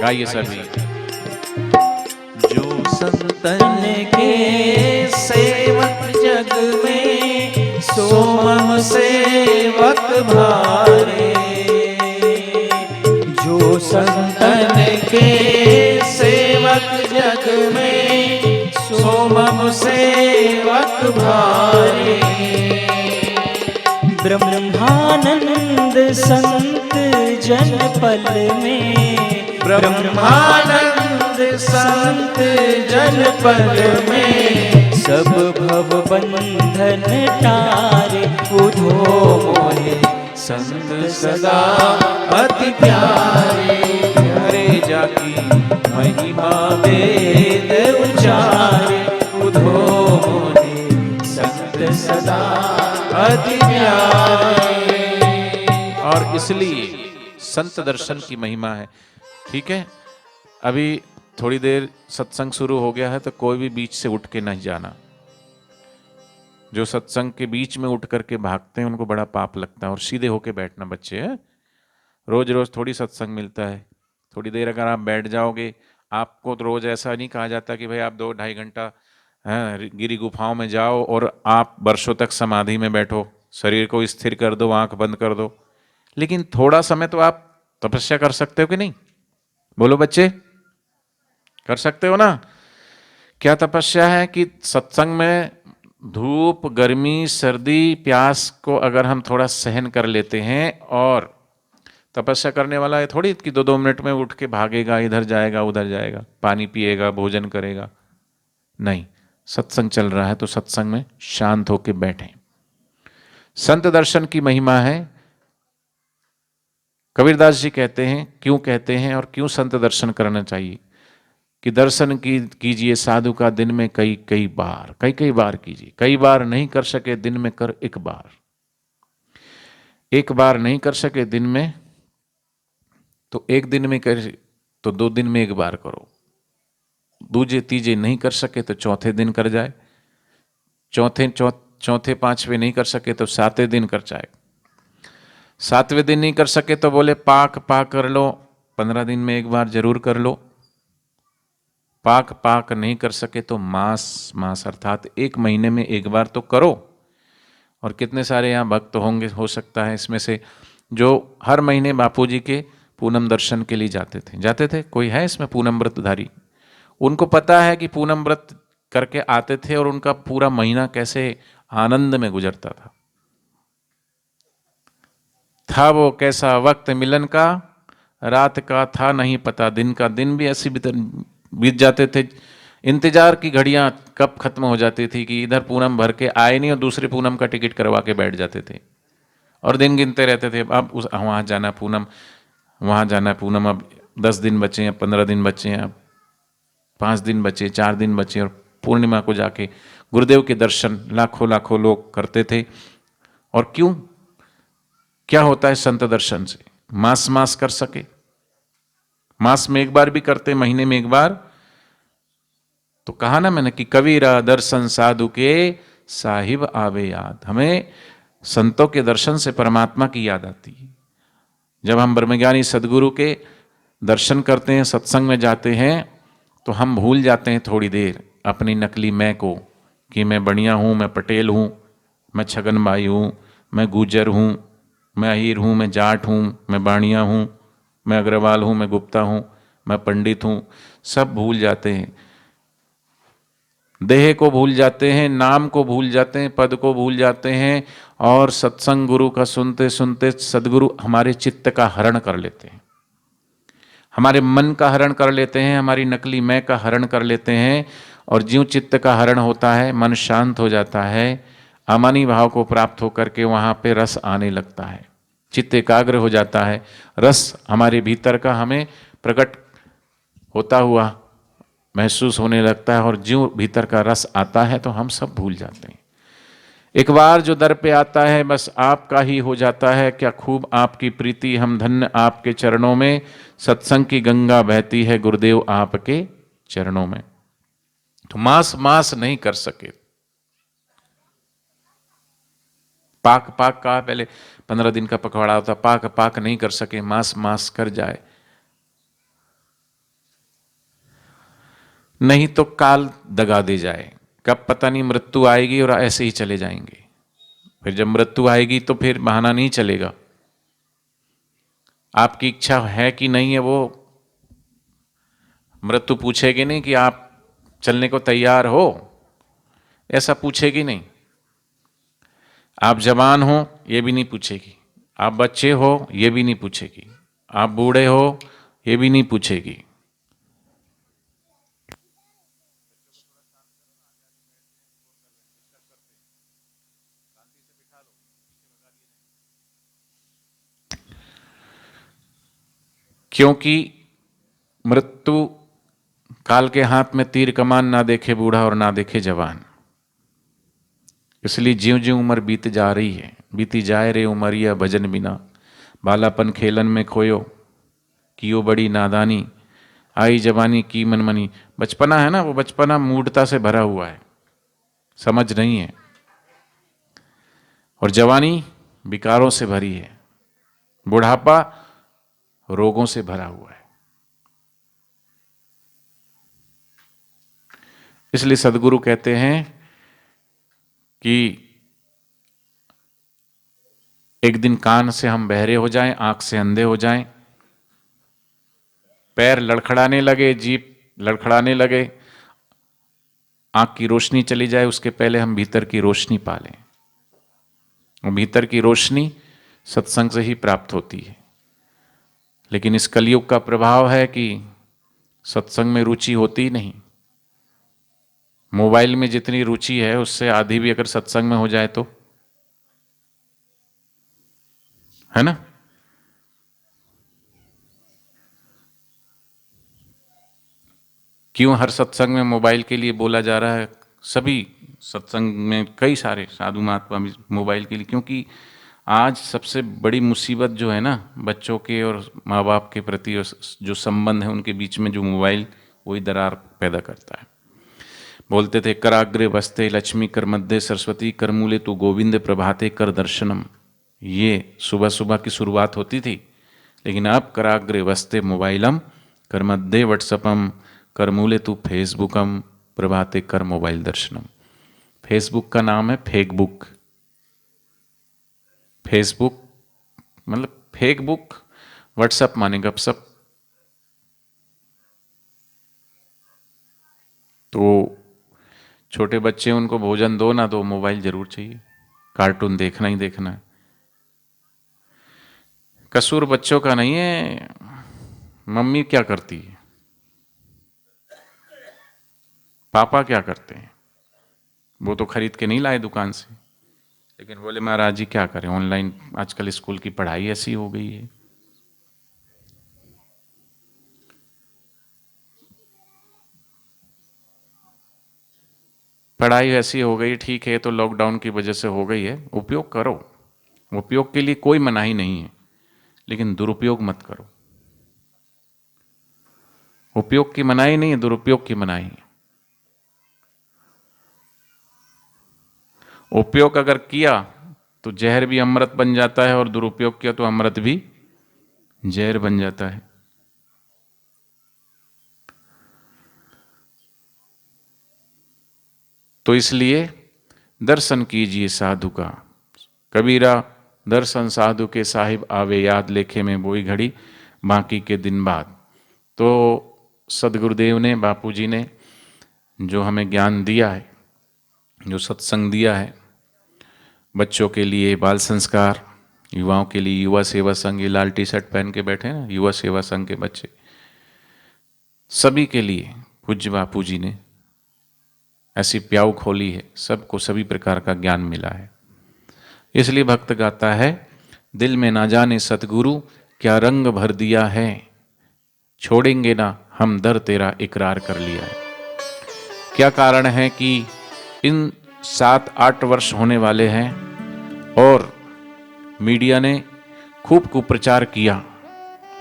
गाइए सभी। जो संतन के सेवक जग में, सो मम सेवक भारे। जो संतन के सेवक जग में, सो मम सेवक भारे। ब्रह्मानंद संत जन पल में, ब्रह्मानंद संत जन पल में, सब भव बंधन टारे। उधो मोहे संत सदा अति प्यारे। हरे जाकी महिमा वेद उचारे। उधो मोहे संत सदा अति प्यारे। और इसलिए संत दर्शन की महिमा है। ठीक है, अभी थोड़ी देर सत्संग शुरू हो गया है तो कोई भी बीच से उठ के नहीं जाना। जो सत्संग के बीच में उठ करके भागते हैं उनको बड़ा पाप लगता है। और सीधे होके बैठना बच्चे है। रोज रोज थोड़ी सत्संग मिलता है। थोड़ी देर अगर आप बैठ जाओगे, आपको तो रोज ऐसा नहीं कहा जाता कि भाई आप 2-2.5 घंटा गिरी गुफाओं में जाओ और आप वर्षों तक समाधि में बैठो, शरीर को स्थिर कर दो, आंख बंद कर दो। लेकिन थोड़ा समय तो आप तपस्या कर सकते हो कि नहीं? बोलो बच्चे, कर सकते हो ना? क्या तपस्या है कि सत्संग में धूप, गर्मी, सर्दी, प्यास को अगर हम थोड़ा सहन कर लेते हैं, और तपस्या करने वाला है थोड़ी कि 2-2 मिनट में उठ के भागेगा, इधर जाएगा उधर जाएगा, पानी पिएगा, भोजन करेगा। नहीं, सत्संग चल रहा है तो सत्संग में शांत होके बैठें। संत दर्शन की महिमा है। कबीरदास जी कहते हैं, क्यों कहते हैं और क्यों संत दर्शन करना चाहिए, कि दर्शन कीजिए साधु का दिन में कई बार कीजिए। कई बार नहीं कर सके दिन में कर एक बार। एक बार नहीं कर सके दिन में तो एक दिन में कर, तो 2 दिन में एक बार करो। दूजे तीजे नहीं कर सके तो चौथे दिन कर जाए। चौथे 5वें नहीं कर सके तो 7वें दिन कर जाए। 7वें दिन नहीं कर सके तो बोले पाक कर लो, 15 दिन में एक बार जरूर कर लो। पाक नहीं कर सके तो मास अर्थात 1 महीने में एक बार तो करो। और कितने सारे यहाँ भक्त होंगे, हो सकता है इसमें से, जो हर महीने बापूजी के पूनम दर्शन के लिए जाते थे। कोई है इसमें पूनम व्रतधारी? उनको पता है कि पूनम व्रत करके आते थे और उनका पूरा महीना कैसे आनंद में गुजरता था वो कैसा वक्त मिलन का, रात का था नहीं पता, दिन का दिन भी ऐसे बीत जाते थे। इंतजार की घड़ियां कब खत्म हो जाती थी कि इधर पूनम भर के आए नहीं और दूसरे पूनम का टिकट करवा के बैठ जाते थे और दिन गिनते रहते थे। अब वहाँ जाना पूनम, वहाँ जाना पूनम, अब 10 दिन बचे हैं, 15 दिन बचे हैं, अब 5 दिन बचे, 4 दिन बचे, और पूर्णिमा को जाके गुरुदेव के दर्शन लाखों लाखों लोग करते थे। और क्यों, क्या होता है संत दर्शन से? मास मास कर सके, मास में एक बार भी करते, महीने में एक बार। तो कहा ना मैंने कि कबीरा दर्शन साधु के साहिब आवे याद। हमें संतों के दर्शन से परमात्मा की याद आती है। जब हम ब्रह्मज्ञानी सदगुरु के दर्शन करते हैं, सत्संग में जाते हैं, तो हम भूल जाते हैं थोड़ी देर अपनी नकली मैं को, कि मैं बढ़िया हूँ, मैं पटेल हूँ, मैं छगन भाई हूँ, मैं गुजर हूँ, मैं अहीर हूँ, मैं जाट हूँ, मैं बाणिया हूँ, मैं अग्रवाल हूँ, मैं गुप्ता हूँ, मैं पंडित हूँ। सब भूल जाते हैं, देह को भूल जाते हैं, नाम को भूल जाते हैं, पद को भूल जाते हैं, और सत्संग गुरु का सुनते सुनते सदगुरु हमारे चित्त का हरण कर लेते हैं, हमारे मन का हरण कर लेते हैं, हमारी नकली मैं का हरण कर लेते हैं। और ज्यों चित्त का हरण होता है, मन शांत हो जाता है, अमानी भाव को प्राप्त होकर के वहाँ पे रस आने लगता है, चित्त एकाग्र हो जाता है, रस हमारे भीतर का हमें प्रकट होता हुआ महसूस होने लगता है। और ज्यों भीतर का रस आता है तो हम सब भूल जाते हैं। एक बार जो दर पे आता है बस आपका ही हो जाता है। क्या खूब आपकी प्रीति, हम धन्य आपके चरणों में, सत्संग की गंगा बहती है गुरुदेव आपके चरणों में। तो मास मास नहीं कर सके, पाक पाक कहा पहले, 15 दिन का पखवाड़ा होता, पाक पाक नहीं कर सके, मास मास कर जाए, नहीं तो काल दगा दे जाए। कब पता नहीं मृत्यु आएगी और ऐसे ही चले जाएंगे। फिर जब मृत्यु आएगी तो फिर बहाना नहीं चलेगा। आपकी इच्छा है कि नहीं है, वो मृत्यु पूछेगी नहीं कि आप चलने को तैयार हो, ऐसा पूछेगी नहीं। आप जवान हो ये भी नहीं पूछेगी, आप बच्चे हो ये भी नहीं पूछेगी, आप बूढ़े हो ये भी नहीं पूछेगी। क्योंकि मृत्यु काल के हाथ में तीर कमान, ना देखे बूढ़ा और ना देखे जवान। इसलिए ज्यों ज्यों उम्र बीत जा रही है, बीती जाए रे उमरिया भजन बिना, बालापन खेलन में खोयो, कियो बड़ी नादानी, आई जवानी की मनमनी। बचपना है ना, वो बचपना मूढ़ता से भरा हुआ है, समझ नहीं है। और जवानी विकारों से भरी है, बुढ़ापा रोगों से भरा हुआ है। इसलिए सदगुरु कहते हैं कि एक दिन कान से हम बहरे हो जाएं, आंख से अंधे हो जाएं, पैर लड़खड़ाने लगे, जीभ लड़खड़ाने लगे, आंख की रोशनी चली जाए, उसके पहले हम भीतर की रोशनी पालें। और भीतर की रोशनी सत्संग से ही प्राप्त होती है। लेकिन इस कलयुग का प्रभाव है कि सत्संग में रुचि होती ही नहीं। मोबाइल में जितनी रुचि है उससे आधी भी अगर सत्संग में हो जाए तो, है ना। क्यों हर सत्संग में मोबाइल के लिए बोला जा रहा है? सभी सत्संग में कई सारे साधु महात्मा भी मोबाइल के लिए, क्योंकि आज सबसे बड़ी मुसीबत जो है ना बच्चों के और माँ बाप के प्रति जो संबंध है उनके बीच में, जो मोबाइल वही दरार पैदा करता है। बोलते थे कराग्रे बसते लक्ष्मी कर मध्य सरस्वती, कर मूले तू गोविंद प्रभाते कर दर्शनम। ये सुबह सुबह की शुरुआत होती थी। लेकिन अब कराग्रे बसते मोबाइलम, कर मध्य व्हाट्सअपम, कर मूले तू फेसबुकम, प्रभाते कर मोबाइल दर्शनम। फेसबुक का नाम है फेकबुक, फेसबुक, मतलब फेक बुक, व्हाट्सएप माने गपसप। तो छोटे बच्चे, उनको भोजन दो ना दो, मोबाइल जरूर चाहिए, कार्टून देखना ही देखना है। कसूर बच्चों का नहीं है, मम्मी क्या करती है, पापा क्या करते हैं, वो तो खरीद के नहीं लाए दुकान से, लेकिन बोले महाराज जी क्या करें, ऑनलाइन आजकल स्कूल की पढ़ाई ऐसी हो गई है। पढ़ाई ऐसी हो गई, ठीक है, तो लॉकडाउन की वजह से हो गई है, उपयोग करो, उपयोग के लिए कोई मनाही नहीं है, लेकिन दुरुपयोग मत करो। उपयोग की मनाही नहीं है, दुरुपयोग की मनाही है। उपयोग अगर किया तो जहर भी अमृत बन जाता है, और दुरुपयोग किया तो अमृत भी जहर बन जाता है। तो इसलिए दर्शन कीजिए साधु का। कबीरा दर्शन साधु के, साहिब आवे याद, लेखे में बोई घड़ी बाकी के दिन बाद। तो सदगुरुदेव ने, बापूजी ने जो हमें ज्ञान दिया है, जो सत्संग दिया है, बच्चों के लिए बाल संस्कार, युवाओं के लिए युवा सेवा संघ, ये लाल टी शर्ट पहन के बैठे हैं ना, युवा सेवा संघ के बच्चे, सभी के लिए पूज्य बापूजी ने ऐसी प्याऊ खोली है, सबको सभी प्रकार का ज्ञान मिला है। इसलिए भक्त गाता है, दिल में ना जाने सतगुरु क्या रंग भर दिया है, छोड़ेंगे ना हम दर तेरा इकरार कर लिया है। क्या कारण है कि इन 7-8 वर्ष होने वाले हैं और मीडिया ने खूब कुप्रचार किया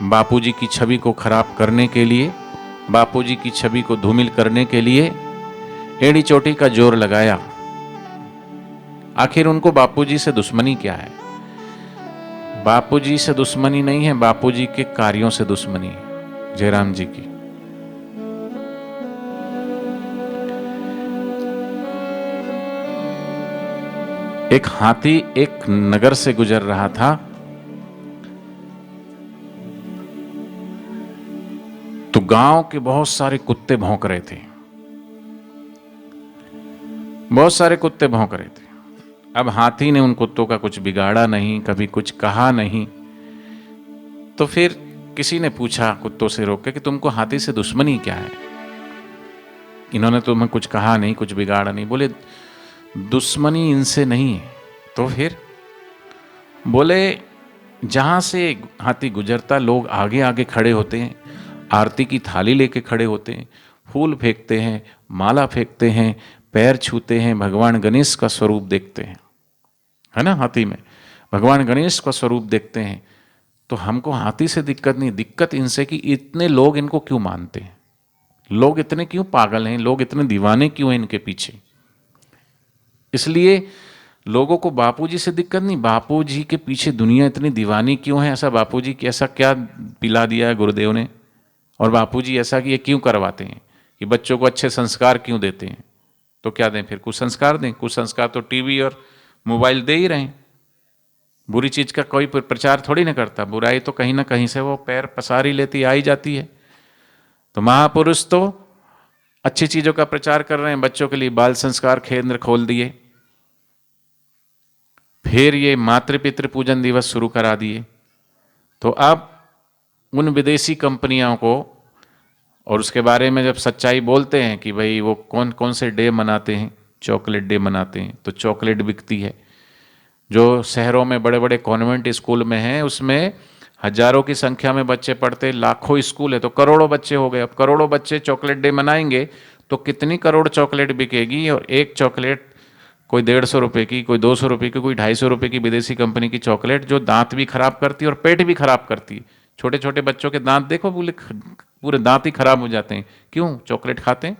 बापूजी की छवि को खराब करने के लिए, बापूजी की छवि को धूमिल करने के लिए एड़ी चोटी का जोर लगाया। आखिर उनको बापूजी से दुश्मनी क्या है? बापूजी से दुश्मनी नहीं है, बापूजी के कार्यों से दुश्मनी है, जयराम जी की। एक हाथी एक नगर से गुजर रहा था, तो गांव के बहुत सारे कुत्ते भौंक रहे थे, बहुत सारे कुत्ते भौंक रहे थे। अब हाथी ने उन कुत्तों का कुछ बिगाड़ा नहीं, कभी कुछ कहा नहीं। तो फिर किसी ने पूछा कुत्तों से रोक के कि तुमको हाथी से दुश्मनी क्या है? इन्होंने तुम्हें कुछ कहा नहीं, कुछ बिगाड़ा नहीं। बोले दुश्मनी इनसे नहीं है। तो फिर बोले जहां से हाथी गुजरता लोग आगे आगे खड़े होते हैं, आरती की थाली लेके खड़े होते हैं, फूल फेंकते हैं, माला फेंकते हैं, पैर छूते हैं, भगवान गणेश का स्वरूप देखते हैं, है ना, हाथी में भगवान गणेश का स्वरूप देखते हैं। तो हमको हाथी से दिक्कत नहीं, दिक्कत इनसे कि इतने लोग इनको क्यों मानते हैं, लोग इतने क्यों पागल हैं, लोग इतने दीवाने क्यों हैं इनके पीछे। इसलिए लोगों को बापूजी से दिक्कत नहीं, बापूजी के पीछे दुनिया इतनी दीवानी क्यों है, ऐसा बापूजी की ऐसा क्या पिला दिया है गुरुदेव ने, और बापूजी ऐसा कि ये क्यों करवाते हैं, कि बच्चों को अच्छे संस्कार क्यों देते हैं। तो क्या दें फिर? कुसंस्कार दें? कुसंस्कार तो टीवी और मोबाइल दे ही रहे हैं। बुरी चीज का कोई प्रचार थोड़ी ना करता, बुराई तो कहीं ना कहीं से वो पैर पसार ही लेती, आ ही जाती है। तो महापुरुष तो अच्छी चीजों का प्रचार कर रहे हैं, बच्चों के लिए बाल संस्कार केंद्र खोल दिए, फिर ये मातृ पितृ पूजन दिवस शुरू करा दिए। तो अब उन विदेशी कंपनियों को, और उसके बारे में जब सच्चाई बोलते हैं कि भाई वो कौन कौन से डे मनाते हैं, चॉकलेट डे मनाते हैं, तो चॉकलेट बिकती है। जो शहरों में बड़े बड़े कॉन्वेंट स्कूल में हैं, उसमें हजारों की संख्या में बच्चे पढ़ते, लाखों स्कूल है तो करोड़ों बच्चे हो गए। अब करोड़ों बच्चे चॉकलेट डे मनाएंगे तो कितनी करोड़ चॉकलेट बिकेगी, और एक चॉकलेट कोई 150 रुपये की, कोई 200 रुपये की, कोई 250 रुपये की विदेशी कंपनी की चॉकलेट, जो दांत भी खराब करती है और पेट भी खराब करती है। छोटे छोटे बच्चों के दांत देखो, पूरे दांत ही खराब हो जाते हैं। क्यों? चॉकलेट खाते हैं,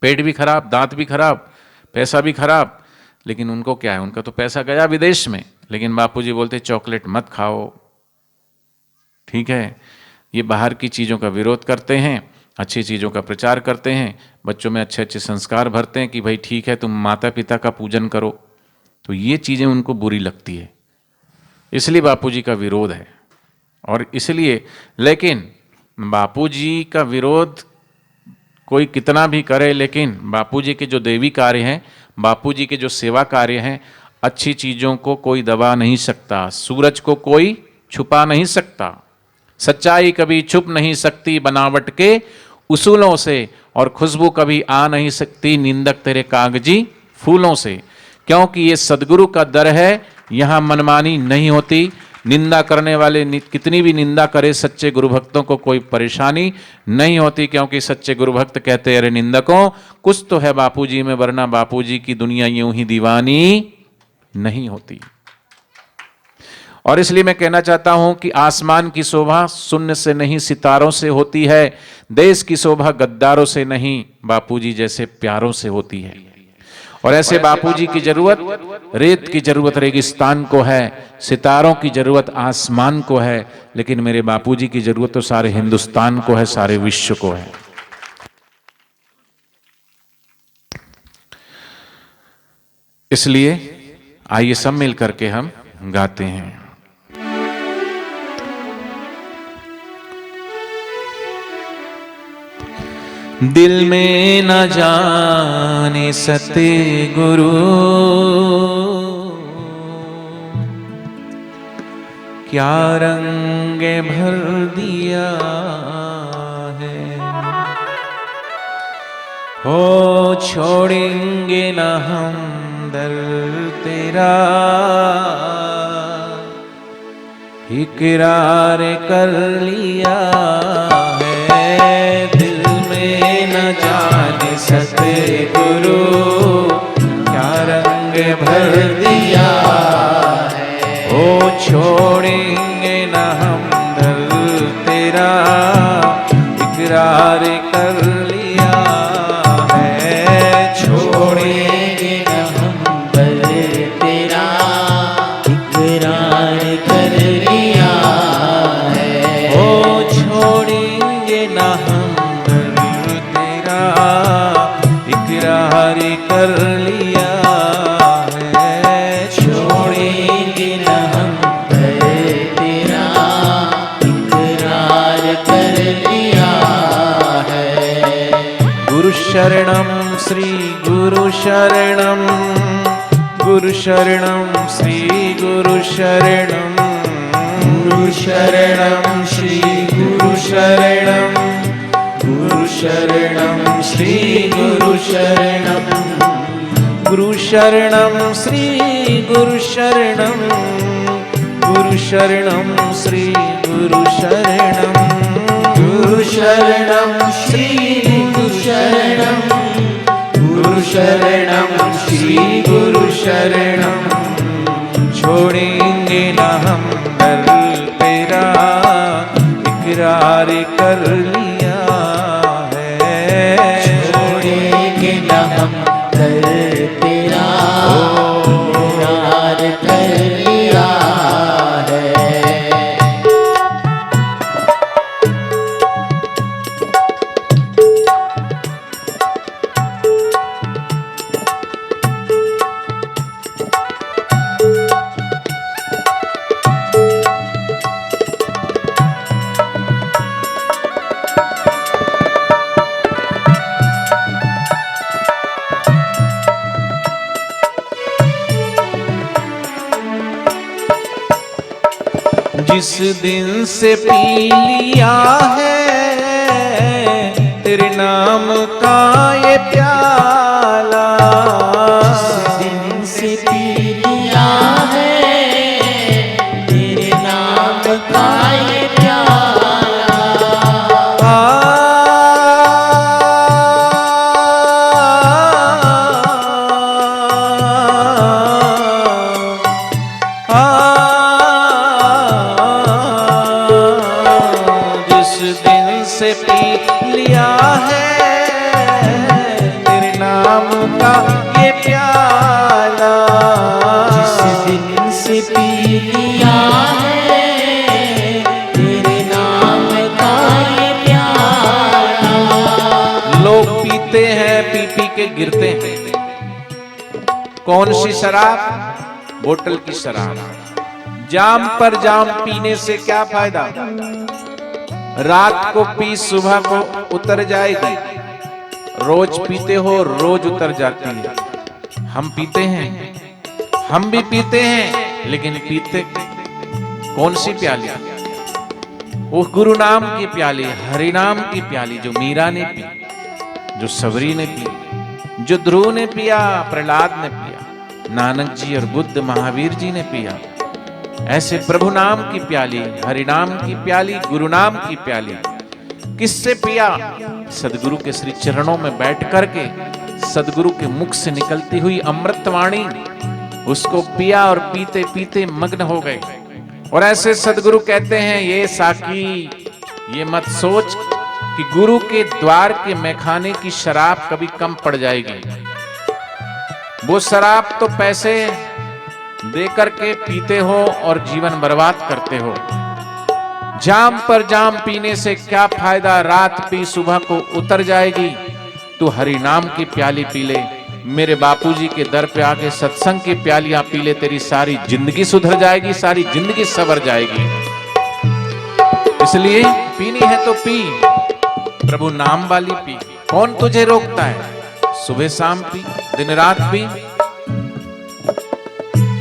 पेट भी खराब, दांत भी खराब, पैसा भी खराब। लेकिन उनको क्या है, उनका तो पैसा गया विदेश में, लेकिन बापूजी बोलते चॉकलेट मत खाओ। ठीक है, ये बाहर की चीज़ों का विरोध करते हैं, अच्छी चीज़ों का प्रचार करते हैं, बच्चों में अच्छे अच्छे संस्कार भरते हैं कि भाई ठीक है तुम माता पिता का पूजन करो। तो ये चीज़ें उनको बुरी लगती है। इसलिए बापूजी का विरोध है। और इसलिए, लेकिन बापूजी का विरोध कोई कितना भी करे, लेकिन बापूजी के जो देवी कार्य हैं, बापूजी के जो सेवा कार्य हैं, अच्छी चीज़ों को कोई दबा नहीं सकता, सूरज को कोई छुपा नहीं सकता, सच्चाई कभी छुप नहीं सकती बनावट के उसूलों से, और खुशबू कभी आ नहीं सकती निंदक तेरे कागजी फूलों से। क्योंकि ये सदगुरु का दर है, यहाँ मनमानी नहीं होती। निंदा करने वाले कितनी भी निंदा करे, सच्चे गुरु भक्तों को कोई परेशानी नहीं होती, क्योंकि सच्चे गुरु भक्त कहते अरे निंदकों, कुछ तो है बापूजी में, वरना बापूजी की दुनिया यूं ही दीवानी नहीं होती। और इसलिए मैं कहना चाहता हूं कि आसमान की शोभा शून्य से नहीं सितारों से होती है, देश की शोभा गद्दारों से नहीं बापूजी जैसे प्यारों से होती है। और ऐसे बापूजी की जरूरत रेत की जरूरत रेगिस्तान को है, सितारों की जरूरत आसमान को है, लेकिन मेरे बापूजी की जरूरत तो सारे हिंदुस्तान को है, सारे विश्व को है। इसलिए आइए सब मिल करके हम गाते हैं। दिल में न जाने सतगुरु क्या रंग भर दिया है, हो छोड़ेंगे न हम दर तेरा, इकरार कर लिया है। दिल में न जाने सतगुरु क्या रंग भर दिया है, ओ छोड़ेंगे न हम दर तेरा, इकरार कर लिया है। छोड़ेंगे न हम दर तेरा, इकरार कर लिया है। ओ छोड़ेंगे न हम दर तेरा, इकरार कर लिया है। छोड़ेंगे न हम दर तेरा, इकरार कर लिया है। गुरु शरणम श्री गुरु शरणम, गुरु शरणम श्री गुरु शरणम, गुरु शरणम श्री गुरु शरणम, गुरु शरणम श्री गुरु शरणम, गुरु शरणम श्री गुरु शरणम, गुरु शरणम श्री गुरु शरणम, गुरु शरणम श्री गुरु शरणम, गुरु शरणम श्री गुरु शरणम। छोड़ेंगे न हम दर तेरा, इकरार कर लिया है। छोड़ेंगे न हम दर तेरा, इकरार कर लिया है। जिस दिन से पी लिया है तेरे नाम का ये प्याला, जिस दिन से पी लिया है तेरे नाम का ये प्याला, से पी लिया है तेरे नाम का ये प्याला, जिस दिन से पी लिया है तेरे नाम का ये प्याला। लोग पीते हैं, पी पी के गिरते हैं। कौन सी शराब? बोतल की शराब। जाम पर जाम पीने से क्या फायदा? रात को पी सुबह को उतर जाएगी। रोज पीते हो, रोज उतर जाती है। हम पीते हैं, हम भी पीते हैं, लेकिन पीते कौन सी प्याली? वो गुरु नाम की प्याली, हरि नाम की प्याली, जो मीरा ने पी, जो सबरी ने पी, जो ध्रुव ने पिया, प्रहलाद ने पिया, नानक जी और बुद्ध महावीर जी ने पिया। ऐसे प्रभु नाम की प्याली, हरि नाम की प्याली, गुरु नाम की प्याली किससे पिया? सदगुरु के श्री चरणों में बैठ करके सदगुरु के मुख से निकलती हुई अमृतवाणी, उसको पिया और पीते पीते मग्न हो गए। और ऐसे सदगुरु कहते हैं, ये साकी, ये मत सोच कि गुरु के द्वार के मैखाने की शराब कभी कम पड़ जाएगी। वो शराब तो पैसे दे करके पीते हो और जीवन बर्बाद करते हो। जाम पर जाम पीने से क्या फायदा? रात पी सुबह को उतर जाएगी। तू हरि नाम की प्याली पी ले, मेरे बापूजी के दर पे आके सत्संग की प्यालियां पी ले, तेरी सारी जिंदगी सुधर जाएगी, सारी जिंदगी संवर जाएगी। इसलिए पीनी है तो पी, प्रभु नाम वाली पी। कौन तुझे रोकता है? सुबह शाम पी, दिन रात पी।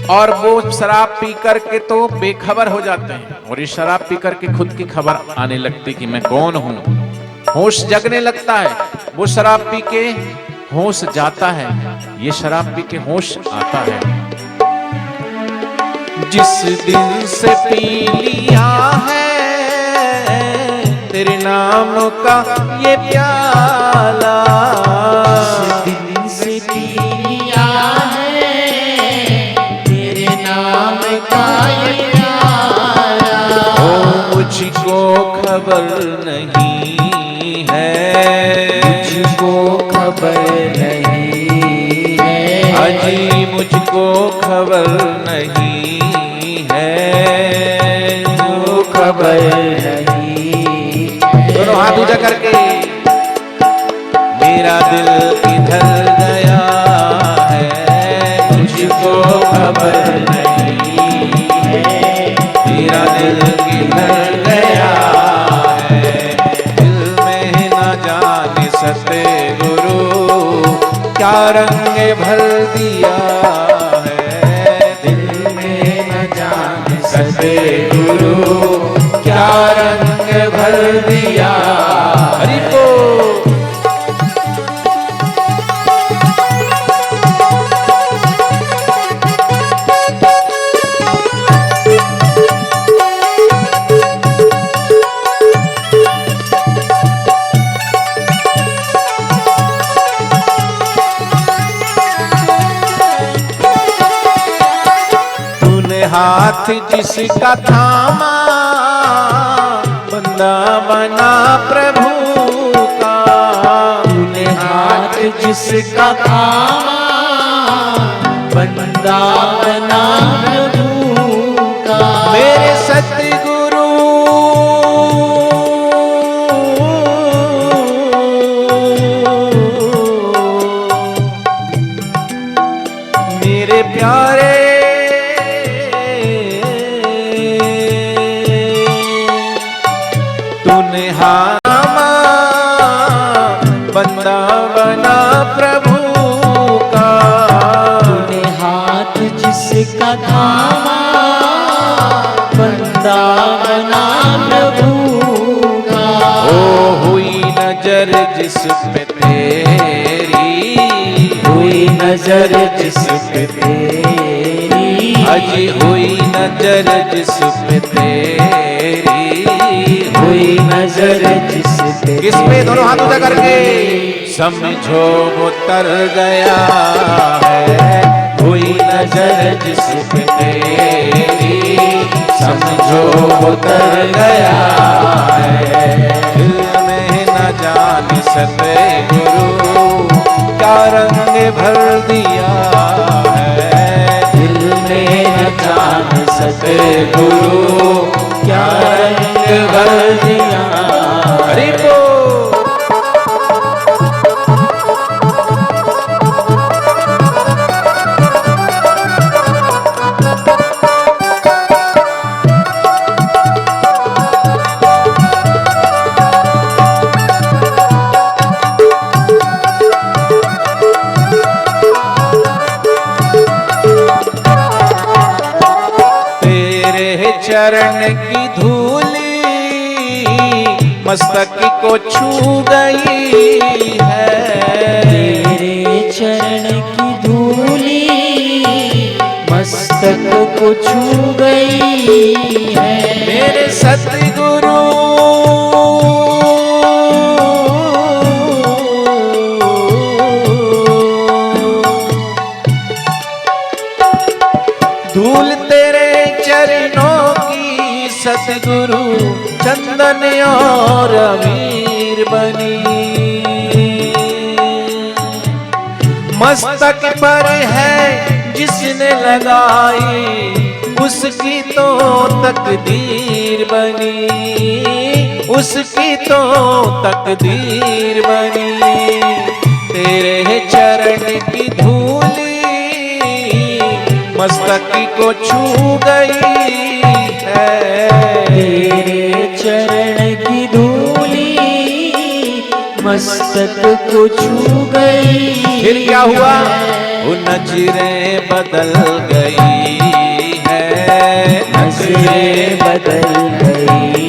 और वो शराब पी करके तो बेखबर हो जाते हैं, और ये शराब पी करके खुद की खबर आने लगती कि मैं कौन हूं। होश जगने लगता है। वो शराब पी के होश जाता है, ये शराब पी के होश आता है। जिस दिन से पी लिया है तेरे नाम का ये प्याला, जिस दिन से पी लिया है तेरे नाम का ये प्याला, ओ मुझको खबर नहीं है, मुझको खबर नहीं है, अजी मुझको खबर नहीं है, वो खबर नहीं। दोनों हाथ ऊंचा करके, मेरा दिल किधर गया है, मुझको खबर नहीं है, मेरा दिल किधर गया है। दिल में न जाने सते गुरु क्या रंग भर दिया है, दिल में न जाने सते गुरु क्या रंग भर दिया। हरि को हाथ जिसका थामा, बंदा बना प्रभु का। तूने हाथ जिसका थामा, बंदा बना प्रभु का। मेरे सतगुरु मेरे प्यारे, तूने हामा बंदा बना प्रभु का। तूने हाथ जिसका थामा, बंदा बना प्रभु का। ओ हुई नजर जिस पे तेरी, हुई नजर जिस पे तेरी, अजी हुई नजर जिस पे तेरी, हुई नजर जिस पे। किस पे? दोनों हाथ ऊंचा करके, समझो वो तर गया है, हुई नजर जिस पे तेरी, समझो वो तर गया है। दिल में न जाने सते गुरु क्या रंग भर दिया है, दिल में न जान सके गुरु क्या रंग भर दिया। हरि को चरण की धूली मस्तक को छू गई है। तेरे चरण की धूली मस्तक को छू गई है। मेरे सतगुरु धूल तेरे चरणों की सतगुरु चंदन और अबीर बनी मस्तक पर है जिसने लगाई उसकी तो तकदीर बनी, उसकी तो तकदीर बनी। तेरे चरण की धूली मस्तक को छू गई है। तेरे चरण की धूली मस्तक को छू गई। फिर क्या हुआ? वो नजरें बदल गई है, नजरें बदल गई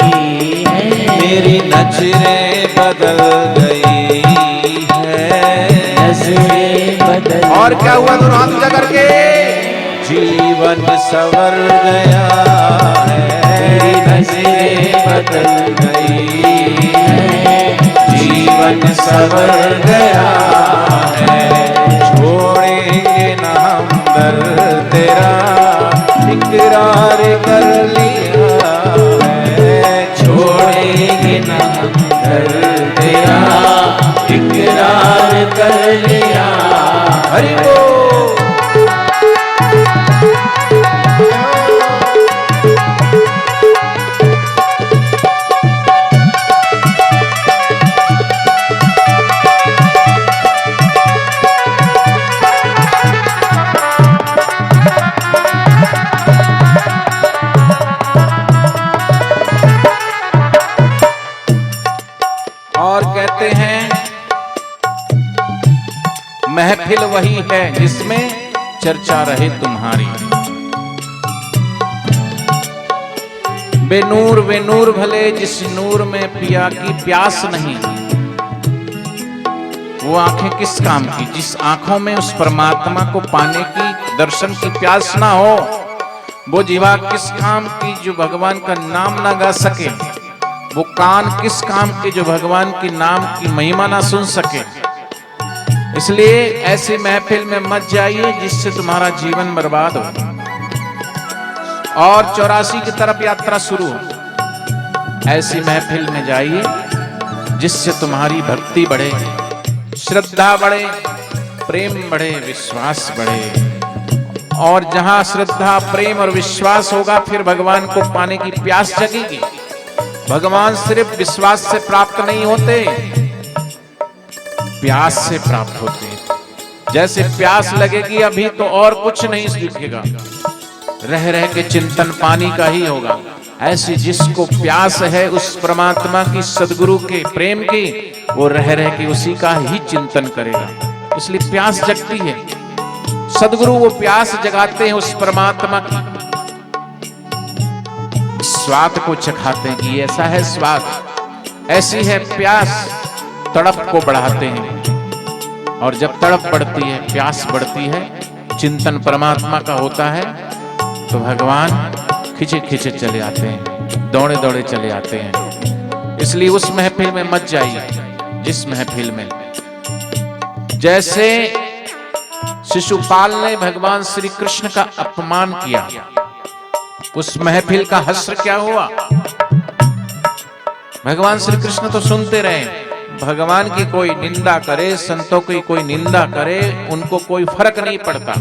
है। मेरी नजरें बदल गई है, नजरें बदल। और क्या हुआ? दोनों हाथ ऊंचा करके जीवन सवर गया है। मेरी नजरें बदल गई है, जीवन सवर गया है। छोड़ेंगे ना हम दर तेरा इकरार कर लिया है। छोड़ेंगे ना हम दर तेरा इकरार कर लिया। हरि बोल। और कहते हैं महफिल वही है जिसमें चर्चा रहे तुम्हारी। बेनूर वे नूर भले जिस नूर में पिया की प्यास नहीं। वो आंखें किस काम की जिस आंखों में उस परमात्मा को पाने की दर्शन की प्यास ना हो। वो जीवा किस काम की जो भगवान का नाम ना गा सके। वो कान किस काम के जो भगवान के नाम की महिमा ना सुन सके। इसलिए ऐसी महफिल में मत जाइए जिससे तुम्हारा जीवन बर्बाद हो और 84 की तरफ यात्रा शुरू हो। ऐसी महफिल में जाइए जिससे तुम्हारी भक्ति बढ़े, श्रद्धा बढ़े, प्रेम बढ़े, विश्वास बढ़े। और जहां श्रद्धा, प्रेम और विश्वास होगा फिर भगवान को पाने की प्यास जगेगी। भगवान सिर्फ विश्वास से प्राप्त नहीं होते, प्यास से प्राप्त होते हैं। जैसे प्यास लगेगी अभी तो और कुछ नहीं दिखेगा, रह रह के चिंतन पानी का ही होगा। ऐसी जिसको प्यास है उस परमात्मा की, सदगुरु के प्रेम की, वो रह रह के उसी का ही चिंतन करेगा। इसलिए प्यास जगती है। सदगुरु वो प्यास जगाते हैं उस परमात्मा की, स्वाद को चखाते हैं कि ऐसा है स्वाद, ऐसी है प्यास। तड़प को बढ़ाते हैं और जब तड़प बढ़ती है, प्यास बढ़ती है, चिंतन परमात्मा का होता है तो भगवान खिंचे खिंचे चले आते हैं, दौड़े दौड़े चले आते हैं। इसलिए उस महफिल में मत जाइए जिस महफिल में जैसे शिशुपाल ने भगवान श्री कृष्ण का अपमान किया, उस महफिल का हश्र क्या हुआ? भगवान श्री कृष्ण तो सुनते रहे, भगवान की कोई निंदा करे, संतों की कोई निंदा करे, उनको कोई फर्क नहीं पड़ता,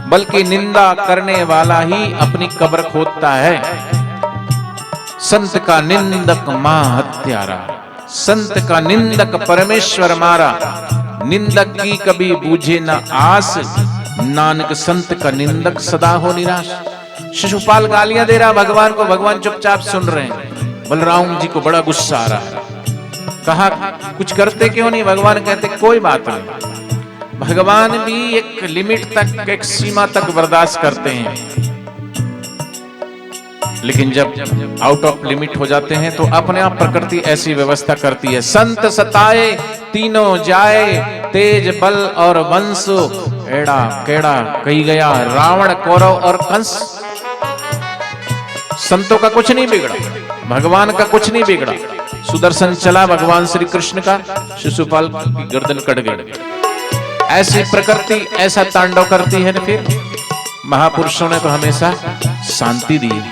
बल्कि निंदा करने वाला ही अपनी कब्र खोदता है। संत का निंदक मां हत्यारा, संत का निंदक परमेश्वर मारा। निंदक की कभी बूझे न आस, नानक संत का निंदक सदा हो निराश। शिशुपाल गालियां दे रहा भगवान को, भगवान चुपचाप सुन रहे हैं। बलराम जी को बड़ा गुस्सा आ रहा है, कहा कुछ करते क्यों नहीं? भगवान कहते कोई बात नहीं। भगवान भी एक लिमिट तक, एक सीमा तक बर्दाश्त करते हैं, लेकिन जब आउट ऑफ लिमिट हो जाते हैं तो अपने आप प्रकृति ऐसी व्यवस्था करती है। संत सताए तीनों जाए, तेज बल और वंश, एड़ा केड़ा कही गया रावण कौरव और कंस। संतों का कुछ नहीं बिगड़ा, भगवान का कुछ नहीं बिगड़ा। सुदर्शन चला भगवान श्री कृष्ण का, शिशुपाल की गर्दन कट गई। ऐसी प्रकृति ऐसा तांडव करती है। फिर महापुरुषों ने तो हमेशा शांति दी है,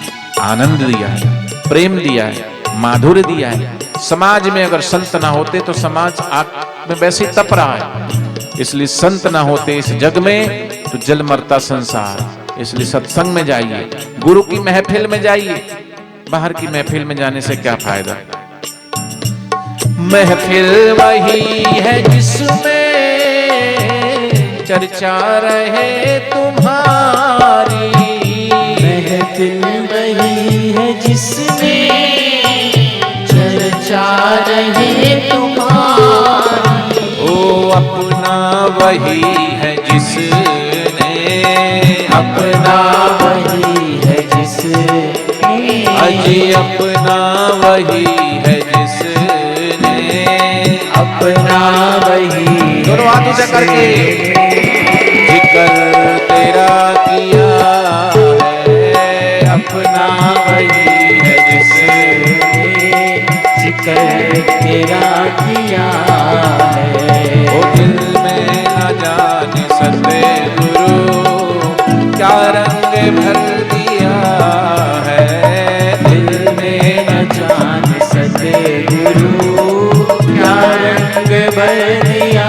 आनंद दिया है, प्रेम दिया है, माधुर्य दिया है। समाज में अगर संत ना होते तो समाज आग में वैसे ही तप रहा है। इसलिए संत ना होते इस जग में तो जल मरता संसार। इसलिए सत्संग में जाइए, गुरु की महफिल में जाइए। बाहर की महफिल में जाने से क्या फायदा। महफिल वही है जिसमें चर्चा रहे तुम्हारी, महफिल वही है जिसमें चर्चा रहे तुम्हारी। ओ अपना वही है जिसने, अपना वही है जिसने, अजी अपना वही है जिसने, अपना वही दोनों हाथ ऊंचा करके जिक्र तेरा किया है। अपना वही है जिसने, जिक्र तेरा किया है। ओ दिल में न जाने सतगुरु क्या रंग भर दिया है। दिल में न जाने सतगुरु क्या रंग भर दिया।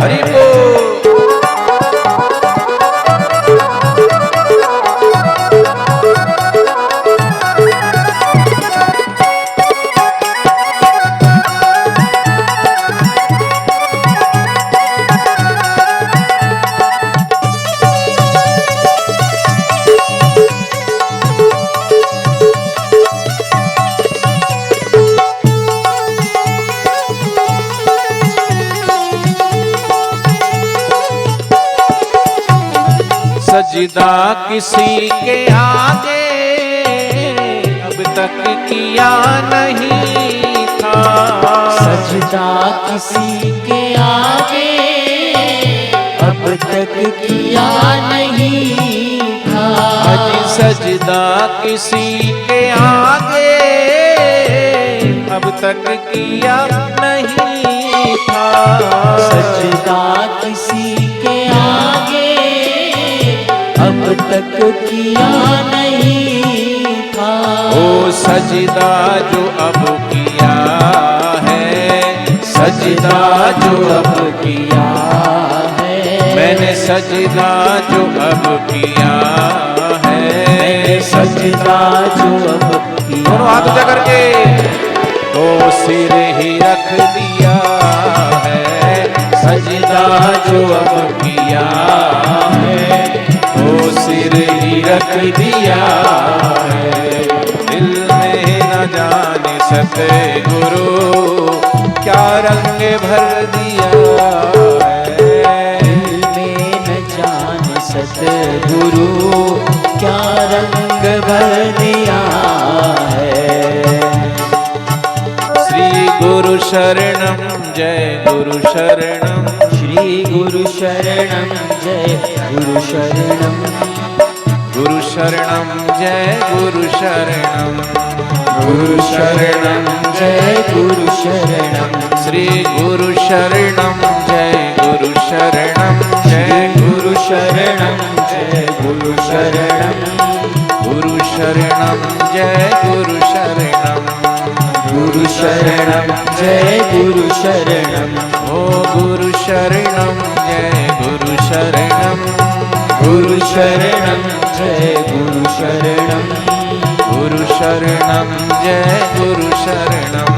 हरि बोल। सजदा किसी के आगे अब तक किया नहीं था। सजदा किसी के आगे अब तक किया नहीं था। अज सजदा किसी के आगे अब तक किया नहीं था। सजदा किसी के आगे अब तक किया नहीं था। ओ सजदा जो अब किया है, सजदा जो अब किया है, मैंने सजदा जो अब किया है, सजदा जो अब किया। दोनों हाथ ऊंचा करके तो सिर ही रख दिया है। सजदा जो अब किया है तो सिर ही रख दिया है। दिल में न जाने सतगुरु क्या रंग भर दिया है। दिल में न जाने सतगुरु क्या रंग भर दिया है। श्री गुरु शरणम जय गुरु शरणम, श्री गुरु शरणम जय गुरु शरणम, गुरु शरणम जय गुरु शरणम, गुरु शरणम जय गुरु शरणम, श्री गुरु शरणम जय गुरु शरणम, जय गुरु शरणम जय गुरु शरणम, गुरु शरणम जय गुरु शरणम, गुरु शरणम जय गुरु शरणम, ओ गुरु शरणम जय गुरु शरणम, गुरु शरणम जय गुरु शरणम, गुरु शरणम जय गुरु शरणम,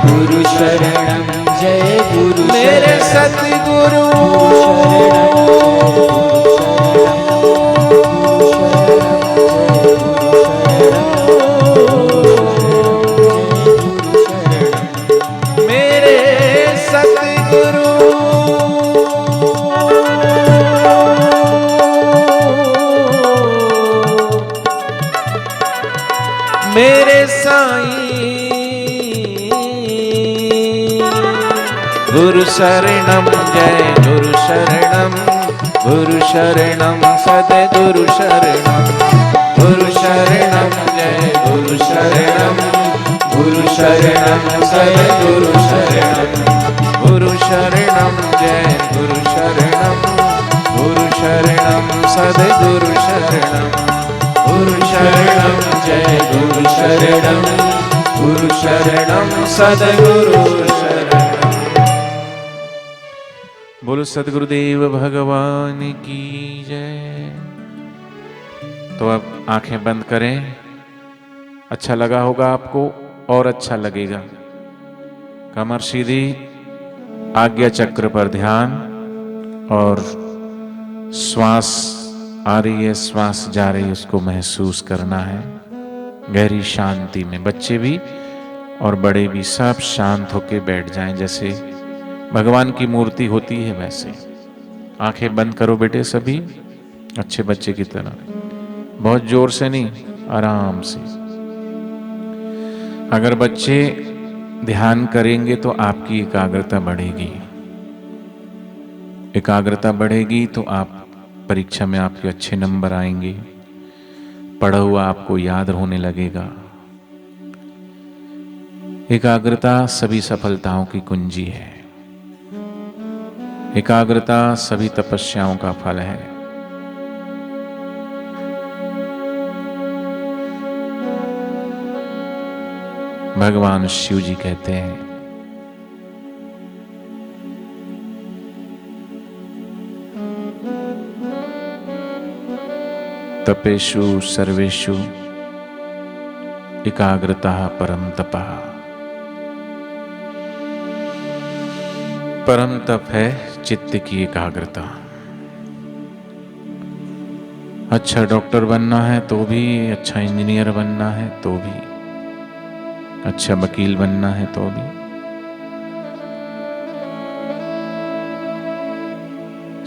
गुरु शरणम जय गुरु मेरे सतगुरु मेरे साईं। गुरु शरणम जय गुरु शरणम, गुरु शरणम सद्गुरु शरणम, गुरु शरणम जय गुरु शरणम, गुरु शरणम सद्गुरु शरणम, गुरु शरणम जय गुरु शरणम, गुरु शरणम सद्गुरु शरणम, गुरु शरणम जय गुरु शरणम, गुरु शरणम सद्गुरु शरणम। बोलो सद्गुरुदेव भगवान की जय। तो अब आंखें बंद करें। अच्छा लगा होगा आपको और अच्छा लगेगा। कमर सीधी, आज्ञा चक्र पर ध्यान और श्वास आ रही है, श्वास जा रही है, उसको महसूस करना है गहरी शांति में। बच्चे भी और बड़े भी सब शांत होके बैठ जाएं, जैसे भगवान की मूर्ति होती है वैसे। आंखें बंद करो बेटे सभी, अच्छे बच्चे की तरह, बहुत जोर से नहीं, आराम से। अगर बच्चे ध्यान करेंगे तो आपकी एकाग्रता बढ़ेगी। एकाग्रता बढ़ेगी तो आप परीक्षा में आपके अच्छे नंबर आएंगे, पढ़ा हुआ आपको याद होने लगेगा। एकाग्रता सभी सफलताओं की कुंजी है। एकाग्रता सभी तपस्याओं का फल है। भगवान शिव जी कहते हैं, तपेषु सर्वेषु एकाग्रता परम तपः। परम तप है चित्त की एकाग्रता। अच्छा डॉक्टर बनना है तो भी, अच्छा इंजीनियर बनना है तो भी, अच्छा वकील बनना है तो भी,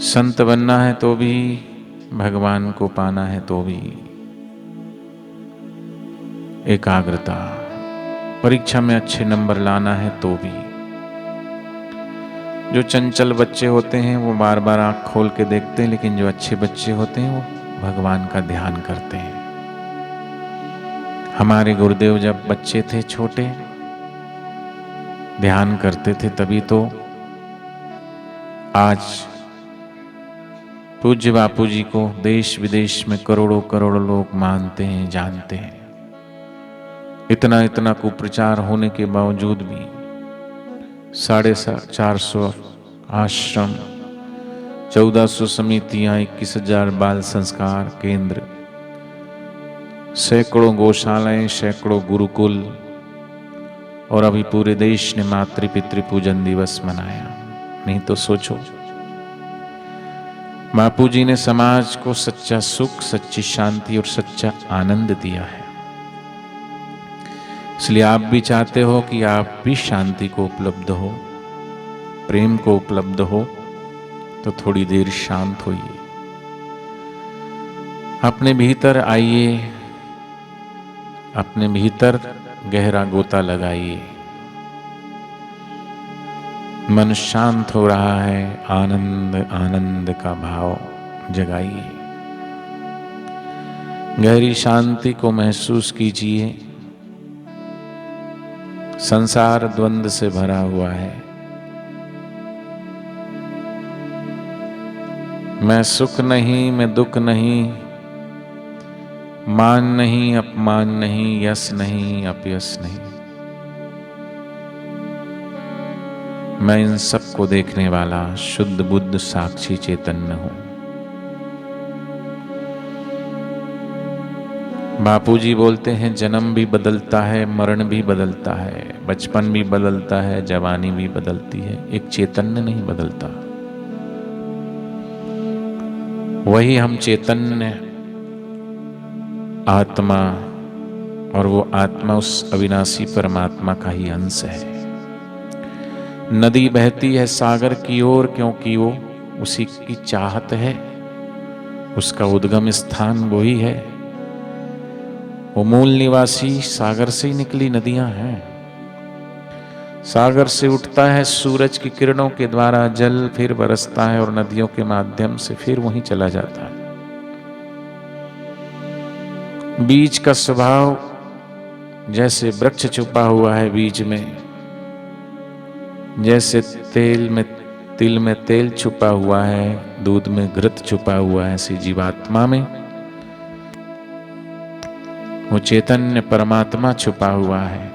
संत बनना है तो भी, भगवान को पाना है तो भी एकाग्रता, परीक्षा में अच्छे नंबर लाना है तो भी। जो चंचल बच्चे होते हैं वो बार बार आंख खोल के देखते हैं, लेकिन जो अच्छे बच्चे होते हैं वो भगवान का ध्यान करते हैं। हमारे गुरुदेव जब बच्चे थे छोटे, ध्यान करते थे, तभी तो आज पूज्य बापू जी को देश विदेश में करोड़ों करोड़ों लोग मानते हैं, जानते हैं। इतना इतना कुप्रचार होने के बावजूद भी 450 आश्रम, 1400 समितियां, 21,000 बाल संस्कार केंद्र, सैकड़ों गौशालाएं, सैकड़ों गुरुकुल, और अभी पूरे देश ने मातृ पितृ पूजन दिवस मनाया। नहीं तो सोचो, बापू जी ने समाज को सच्चा सुख, सच्ची शांति और सच्चा आनंद दिया है। इसलिए आप भी चाहते हो कि आप भी शांति को उपलब्ध हो, प्रेम को उपलब्ध हो, तो थोड़ी देर शांत होइए, अपने भीतर आइए, अपने भीतर गहरा गोता लगाइए। मन शांत हो रहा है, आनंद आनंद का भाव जगाइए। गहरी शांति को महसूस कीजिए। संसार द्वंद्व से भरा हुआ है। मैं सुख नहीं, मैं दुख नहीं, मान नहीं, अपमान नहीं, यश नहीं, अपयश नहीं। मैं इन सब को देखने वाला शुद्ध बुद्ध साक्षी चैतन्य हूं। बापूजी बोलते हैं, जन्म भी बदलता है, मरण भी बदलता है, बचपन भी बदलता है, जवानी भी बदलती है, एक चैतन्य नहीं बदलता। वही हम चैतन्य आत्मा, और वो आत्मा उस अविनाशी परमात्मा का ही अंश है। नदी बहती है सागर की ओर, क्योंकि वो उसी की चाहत है, उसका उद्गम स्थान वही है। वो मूल निवासी सागर से ही निकली नदियां हैं। सागर से उठता है सूरज की किरणों के द्वारा जल, फिर बरसता है और नदियों के माध्यम से फिर वहीं चला जाता है। बीज का स्वभाव जैसे वृक्ष छुपा हुआ है बीज में, जैसे तिल में तेल छुपा हुआ है, दूध में घृत छुपा हुआ है, ऐसी जीवात्मा में वो चैतन्य परमात्मा छुपा हुआ है।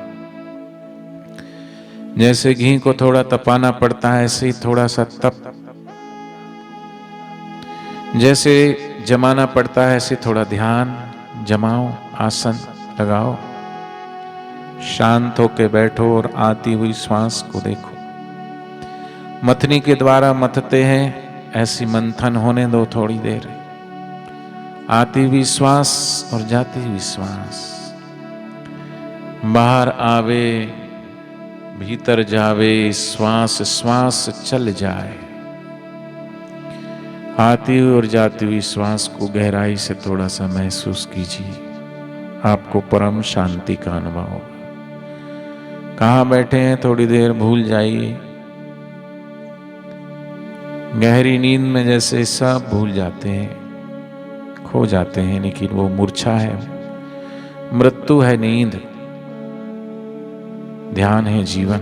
जैसे घी को थोड़ा तपाना पड़ता है, ऐसे ही थोड़ा सा तप, जैसे जमाना पड़ता है ऐसे थोड़ा ध्यान जमाओ, आसन लगाओ, शांत होके बैठो और आती हुई श्वास को देखो। मथनी के द्वारा मथते हैं, ऐसी मंथन होने दो थोड़ी देर। आती हुई श्वास और जाती हुई श्वास, बाहर आवे भीतर जावे, श्वास श्वास चल जाए। आती हुई और जाती हुई श्वास को गहराई से थोड़ा सा महसूस कीजिए, आपको परम शांति का अनुभव होगा। कहाँ बैठे हैं थोड़ी देर भूल जाइए। गहरी नींद में जैसे सब भूल जाते हैं, खो जाते हैं, लेकिन वो मूर्छा है, मृत्यु है नींद, ध्यान है जीवन।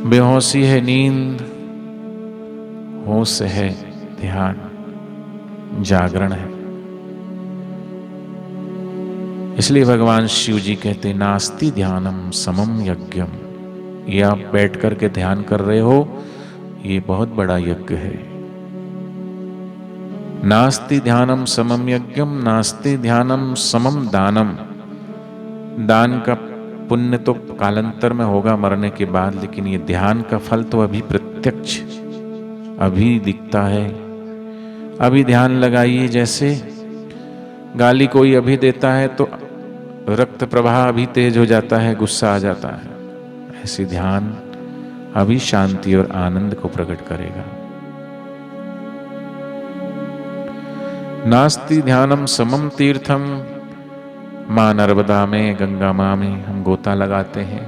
बेहोशी है नींद, होश है ध्यान, जागरण है। इसलिए भगवान शिव जी कहते नास्ति ध्यानम समम यज्ञम। ये आप बैठ करके ध्यान कर रहे हो, ये बहुत बड़ा यज्ञ है। नास्ति ध्यानम समम यज्ञम, नास्ति ध्यानम समम दानम। दान का पुण्य तो कालांतर में होगा मरने के बाद, लेकिन ये ध्यान का फल तो अभी प्रत्यक्ष अभी दिखता है। अभी ध्यान लगाइए, जैसे गाली कोई अभी देता है तो रक्त प्रवाह अभी तेज हो जाता है, गुस्सा आ जाता है, ऐसे ध्यान अभी शांति और आनंद को प्रकट करेगा। नास्ति ध्यानम समम तीर्थम। मां नर्मदा में, गंगा मां में हम गोता लगाते हैं,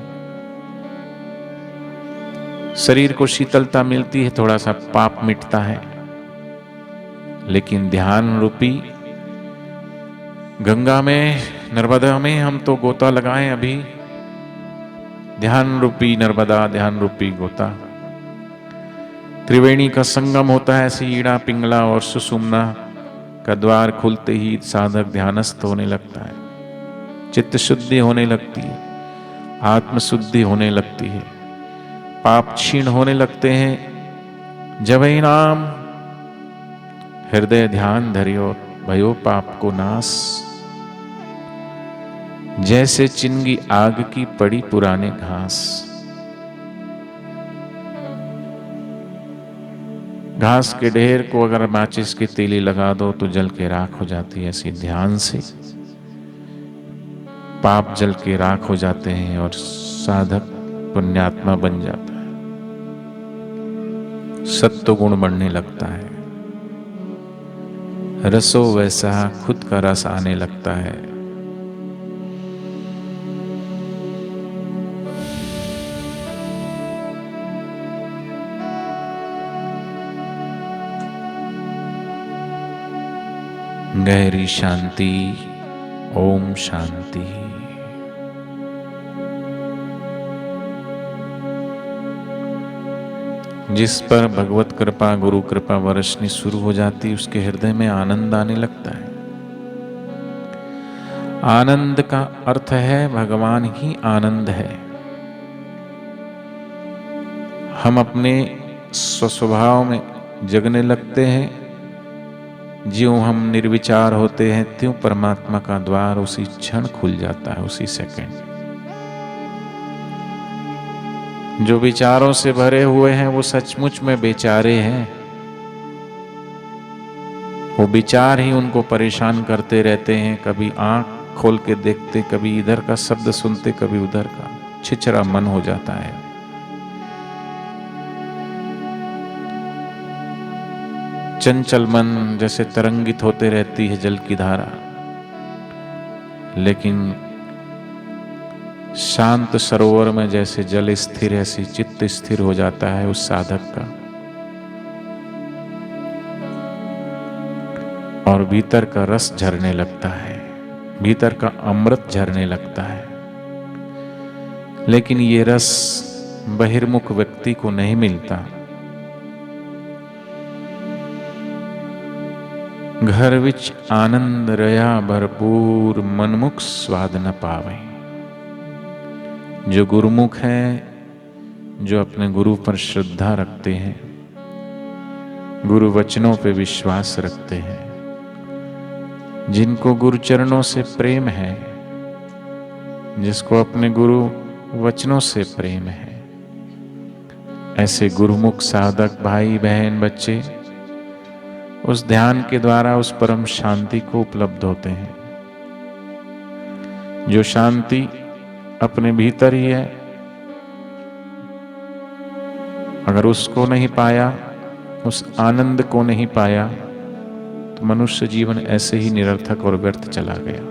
शरीर को शीतलता मिलती है, थोड़ा सा पाप मिटता है। लेकिन ध्यान रूपी गंगा में, नर्मदा में हम तो गोता लगाएं अभी, ध्यान रूपी नर्मदा, ध्यान रूपी गोता। त्रिवेणी का संगम होता है, ऐसे ईड़ा पिंगला और सुषुम्ना का द्वार खुलते ही साधक ध्यानस्थ होने लगता है, चित्त शुद्धि होने लगती है, आत्म शुद्धि होने लगती है, पाप क्षीण होने लगते हैं। जब नाम हृदय ध्यान धरियो, भयो पाप को नाश। जैसे चिंगी आग की पड़ी पुराने घास, घास के ढेर को अगर माचिस की तीली लगा दो तो जल के राख हो जाती है। ऐसी ध्यान से पाप जल के राख हो जाते हैं और साधक पुण्यात्मा बन जाता है, सत्व गुण बढ़ने लगता है, रसो वैसा खुद का रस आने लगता है। गहरी शांति, ओम शांति। जिस पर भगवत कृपा गुरु कृपा बरसनी शुरू हो जाती, उसके हृदय में आनंद आने लगता है। आनंद का अर्थ है भगवान ही आनंद है। हम अपने स्वभाव में जगने लगते हैं, ज्यों हम निर्विचार होते हैं त्यों परमात्मा का द्वार उसी क्षण खुल जाता है, उसी सेकंड। जो विचारों से भरे हुए हैं वो सचमुच में बेचारे हैं। वो विचार ही उनको परेशान करते रहते हैं। कभी आंख खोल के देखते, कभी इधर का शब्द सुनते, कभी उधर का, छिछरा मन हो जाता है। चंचल मन जैसे तरंगित होते रहती है जल की धारा, लेकिन शांत सरोवर में जैसे जल स्थिर, ऐसी चित्त स्थिर हो जाता है उस साधक का, और भीतर का रस झरने लगता है, भीतर का अमृत झरने लगता है। लेकिन ये रस बहिर्मुख व्यक्ति को नहीं मिलता। घर विच आनंद रया भरपूर, मनमुख स्वाद न पावे। जो गुरुमुख हैं, जो अपने गुरु पर श्रद्धा रखते हैं, गुरु वचनों पे विश्वास रखते हैं, जिनको गुरु चरणों से प्रेम है, जिसको अपने गुरु वचनों से प्रेम है, ऐसे गुरुमुख साधक भाई बहन बच्चे उस ध्यान के द्वारा उस परम शांति को उपलब्ध होते हैं। जो शांति अपने भीतर ही है, अगर उसको नहीं पाया, उस आनंद को नहीं पाया, तो मनुष्य जीवन ऐसे ही निरर्थक और व्यर्थ चला गया।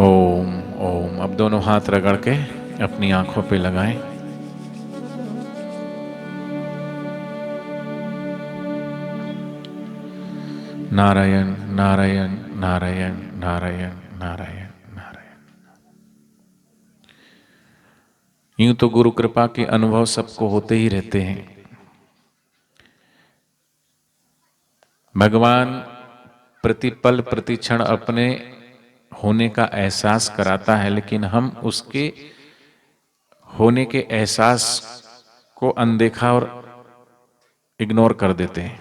ओम ओम। अब दोनों हाथ रगड़ के अपनी आंखों पे लगाएं। नारायण नारायण नारायण नारायण नारायण नारायण। यूं तो गुरु कृपा के अनुभव सबको होते ही रहते हैं। भगवान प्रतिपल प्रतिक्षण अपने होने का एहसास कराता है, लेकिन हम उसके होने के एहसास को अनदेखा और इग्नोर कर देते हैं।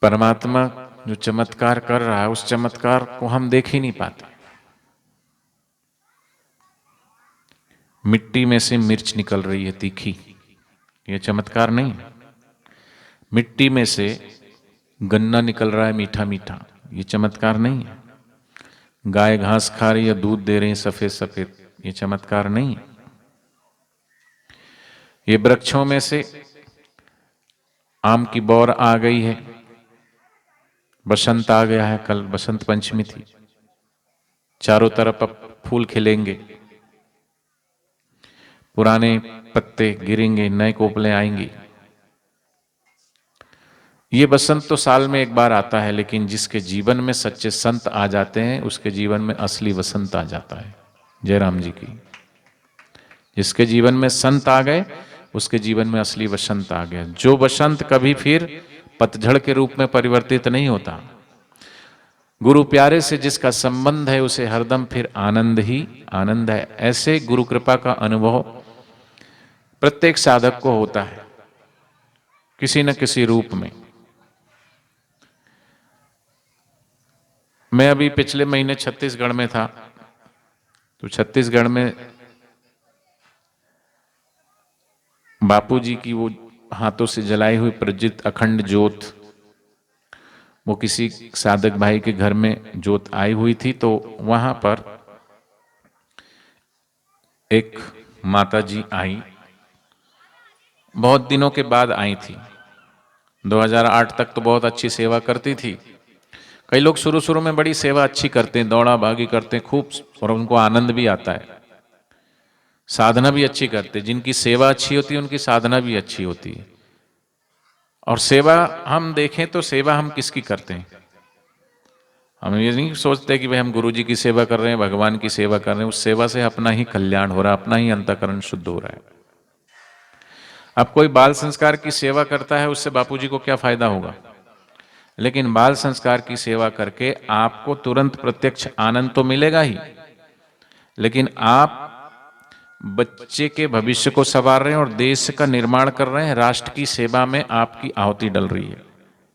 परमात्मा जो चमत्कार कर रहा है, उस चमत्कार को हम देख ही नहीं पाते। मिट्टी में से मिर्च निकल रही है तीखी, ये चमत्कार नहीं। मिट्टी में से गन्ना निकल रहा है मीठा मीठा, ये चमत्कार नहीं है। गाय घास खा रही है, दूध दे रही है सफेद सफेद, ये चमत्कार नहीं है। ये वृक्षों में से आम की बौर आ गई है, बसंत आ गया है, कल बसंत पंचमी थी, चारों तरफ अब फूल खिलेंगे, पुराने पत्ते गिरेंगे, नए कोपले आएंगी। ये बसंत तो साल में एक बार आता है, लेकिन जिसके जीवन में सच्चे संत आ जाते हैं, उसके जीवन में असली वसंत आ जाता है। जयराम जी की। जिसके जीवन में संत आ गए, उसके जीवन में असली वसंत आ गया। जो वसंत कभी फिर पतझड़ के रूप में परिवर्तित नहीं होता। गुरु प्यारे से जिसका संबंध है, उसे हरदम फिर आनंद ही आनंद है। ऐसे गुरु कृपा का अनुभव प्रत्येक साधक को होता है, किसी न किसी रूप में। मैं अभी पिछले महीने छत्तीसगढ़ में था, तो छत्तीसगढ़ में बापूजी की वो हाथों से जलाई हुई प्रज्वलित अखंड ज्योत, वो किसी साधक भाई के घर में ज्योत आई हुई थी। तो वहां पर एक माता जी आई, बहुत दिनों के बाद आई थी। 2008 तक तो बहुत अच्छी सेवा करती थी। कई लोग शुरू शुरू में बड़ी सेवा अच्छी करते हैं, दौड़ा भागी करते हैं खूब, और उनको आनंद भी आता है, साधना भी अच्छी करते हैं। जिनकी सेवा अच्छी होती है, उनकी साधना भी अच्छी होती है। और सेवा हम देखें तो सेवा हम किसकी करते हैं? हम ये नहीं सोचते कि भाई हम गुरु जी की सेवा कर रहे हैं, भगवान की सेवा कर रहे हैं। उस सेवा से अपना ही कल्याण हो रहा है, अपना ही अंतःकरण शुद्ध हो रहा है। अब कोई बाल संस्कार की सेवा करता है, उससे बापूजी को क्या फायदा होगा? लेकिन बाल संस्कार की सेवा करके आपको तुरंत प्रत्यक्ष आनंद तो मिलेगा ही, लेकिन आप बच्चे के भविष्य को संवार रहे हैं और देश का निर्माण कर रहे हैं, राष्ट्र की सेवा में आपकी आहुति डल रही है।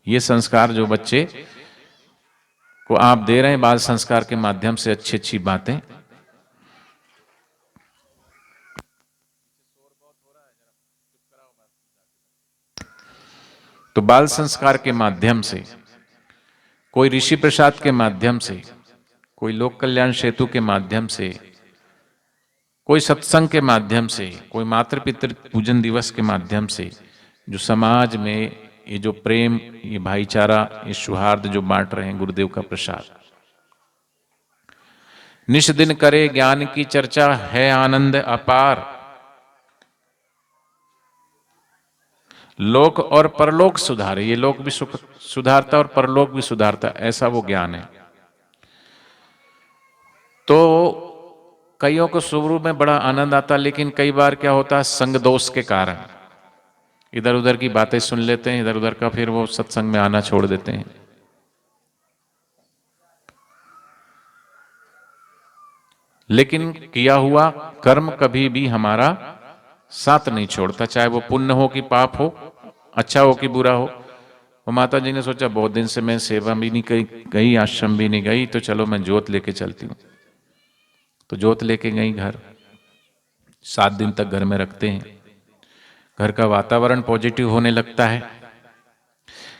ये संस्कार जो बच्चे को आप दे रहे हैं बाल संस्कार के माध्यम से, अच्छी अच्छी बातें, तो बाल संस्कार के माध्यम से, कोई ऋषि प्रसाद के माध्यम से, कोई लोक कल्याण सेतु के माध्यम से, कोई सत्संग के माध्यम से, कोई मातृ पितृ पूजन दिवस के माध्यम से, जो समाज में ये जो प्रेम, ये भाईचारा, ये सौहार्द जो बांट रहे हैं गुरुदेव का प्रसाद। निश दिन करे ज्ञान की चर्चा, है आनंद अपार। लोक और परलोक सुधारे, ये लोक भी सुधारता और परलोक भी सुधारता, ऐसा वो ज्ञान है। तो कईयों को शुरू में बड़ा आनंद आता, लेकिन कई बार क्या होता है, संग दोष के कारण इधर उधर की बातें सुन लेते हैं, इधर उधर का, फिर वो सत्संग में आना छोड़ देते हैं। लेकिन किया हुआ कर्म कभी भी हमारा साथ नहीं छोड़ता, चाहे वो पुण्य हो कि पाप हो, अच्छा हो कि बुरा हो। वो माता जी ने सोचा बहुत दिन से मैं सेवा भी नहीं गई, आश्रम भी नहीं गई, तो चलो मैं जोत लेके चलती हूँ। तो जोत लेके गई घर, 7 दिन तक घर में रखते हैं। घर का वातावरण पॉजिटिव होने लगता है,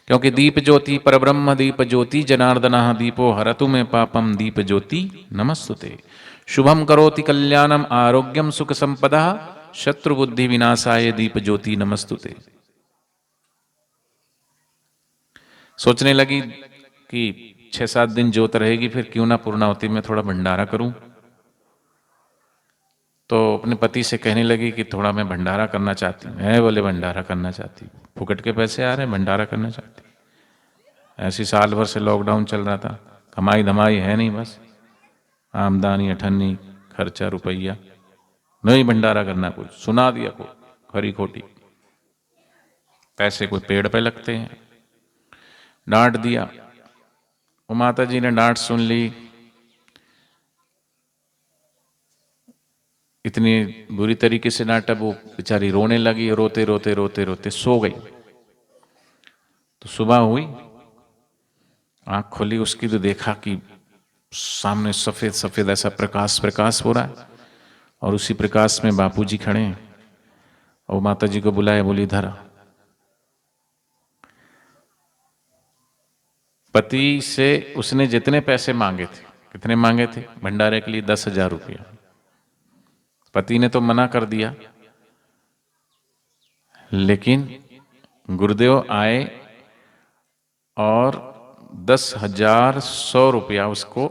क्योंकि दीप ज्योति परब्रह्म दीप ज्योति जनार्दना दीपो हरतु में पापम दीप ज्योति नमस्तुते। शुभम करोति कल्याणम आरोग्यम सुख संपदा शत्रु बुद्धि विनाशाय दीप ज्योति नमस्तुते। सोचने लगी कि 6-7 दिन जोत रहेगी, फिर क्यों ना पूर्णावती में थोड़ा भंडारा करूं। तो अपने पति से कहने लगी कि थोड़ा मैं भंडारा करना चाहती हूँ। है बोले भंडारा करना चाहती हूँ, फुकट के पैसे आ रहे हैं, भंडारा करना चाहती हूँ। ऐसी साल भर से लॉकडाउन चल रहा था, कमाई धमाई है नहीं, बस आमदनी अठन्नी, खर्चा रुपया नहीं, भंडारा करना कुछ सुना दिया को खरी खोटी, पैसे कोई पेड़ पे लगते हैं। डांट दिया, वो माता जी ने डांट सुन ली, इतनी बुरी तरीके से डांटा, वो बेचारी रोने लगी, रोते रोते रोते रोते सो गई। तो सुबह हुई, आंख खोली उसकी, तो देखा कि सामने सफेद सफेद ऐसा प्रकाश प्रकाश हो रहा है, और उसी प्रकाश में बापूजी खड़े हैं। और माता जी को बुलाया, बोली इधर। पति से उसने जितने पैसे मांगे थे, कितने मांगे थे भंडारे के लिए, 10,000 रुपया। पति ने तो मना कर दिया, लेकिन गुरुदेव आए और 10,100 रुपया उसको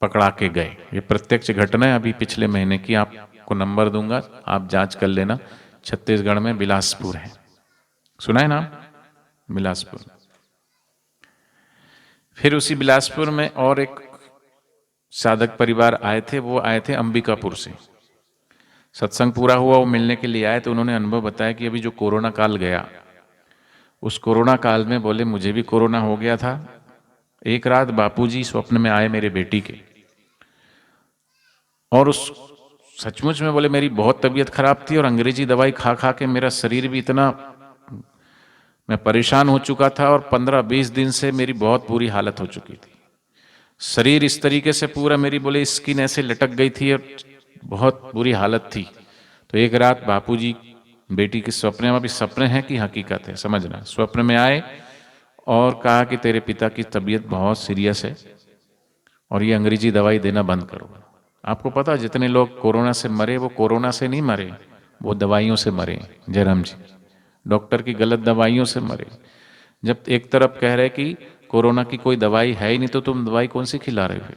पकड़ा के गए। ये प्रत्यक्ष घटना है, अभी पिछले महीने की, आपको नंबर दूंगा, आप जांच कर लेना। छत्तीसगढ़ में बिलासपुर है, सुना है नाम, बिलासपुर। फिर उसी बिलासपुर में और एक साधक परिवार आए थे, वो आए थे अंबिकापुर से। सत्संग पूरा हुआ, वो मिलने के लिए आए, तो उन्होंने अनुभव बताया कि अभी जो कोरोना काल गया, उस कोरोना काल में बोले मुझे भी कोरोना हो गया था। एक रात बापूजी स्वप्न में आए मेरे बेटी के, और उस सचमुच में बोले मेरी बहुत तबीयत खराब थी, और अंग्रेजी दवाई खा खा के मेरा शरीर भी इतना, मैं परेशान हो चुका था, और 15-20 दिन से मेरी बहुत बुरी हालत हो चुकी थी। शरीर इस तरीके से पूरा, मेरी बोले स्किन ऐसे लटक गई थी, और बहुत बुरी हालत थी। तो एक रात बापूजी बेटी के स्वप्न में, भी सपने हैं कि हकीकत है समझना, स्वप्न में आए और कहा कि तेरे पिता की तबीयत बहुत सीरियस है, और ये अंग्रेजी दवाई देना बंद करो। आपको पता जितने लोग कोरोना से मरे, वो कोरोना से नहीं मरे, वो दवाइयों से मरे। जयराम जी, डॉक्टर की गलत दवाइयों से मरे। जब एक तरफ कह रहे कि कोरोना की कोई दवाई है ही नहीं, तो तुम दवाई कौन सी खिला रहे हो? फिर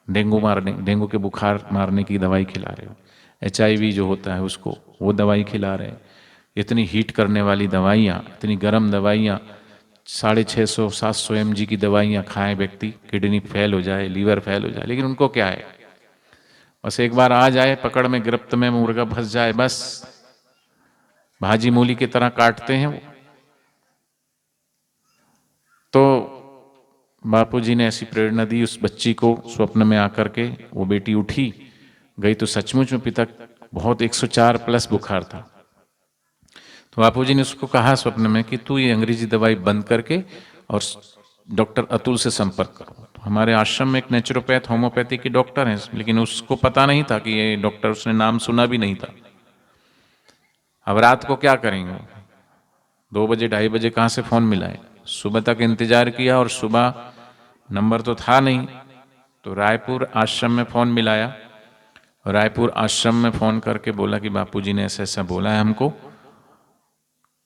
डेंगू के बुखार मारने की दवाई खिला रहे हो, HIV जो होता है उसको, वो दवाई खिला रहे हैं। इतनी हीट करने वाली दवाइयाँ, इतनी गर्म दवाइयाँ, 650-700 mg की दवाइयाँ खाएं व्यक्ति, किडनी फेल हो जाए, लीवर फेल हो जाए, लेकिन उनको क्या है, बस एक बार आ जाए पकड़ में, गिरफ्त में, मुर्गा फंस जाए, बस भाजी मूली की तरह काटते हैं वो। तो बापूजी ने ऐसी प्रेरणा दी उस बच्ची को, स्वप्न में आकर के वो बेटी उठी गई, तो सचमुच में पिता बहुत 104+ बुखार था। तो बापूजी ने उसको कहा स्वप्न में कि तू ये अंग्रेजी दवाई बंद करके और डॉक्टर अतुल से संपर्क करो। हमारे आश्रम में एक नेचुरोपैथ होम्योपैथी की डॉक्टर हैं, लेकिन उसको पता नहीं था कि ये डॉक्टर, उसने नाम सुना भी नहीं था। अब रात को क्या करेंगे, 2 बजे 2:30 बजे कहाँ से फ़ोन मिला है? सुबह तक इंतज़ार किया और सुबह नंबर तो था नहीं, तो रायपुर आश्रम में फ़ोन मिलाया। रायपुर आश्रम में फ़ोन करके बोला कि बापूजी ने ऐसा ऐसा बोला है हमको,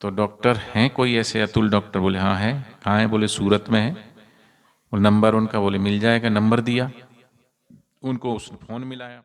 तो डॉक्टर हैं कोई ऐसे? अतुल डॉक्टर बोले हाँ है। कहाँ है? बोले सूरत में है। और नंबर उनका बोले मिल जाएगा। नंबर दिया उनको, उसने फ़ोन मिलाया।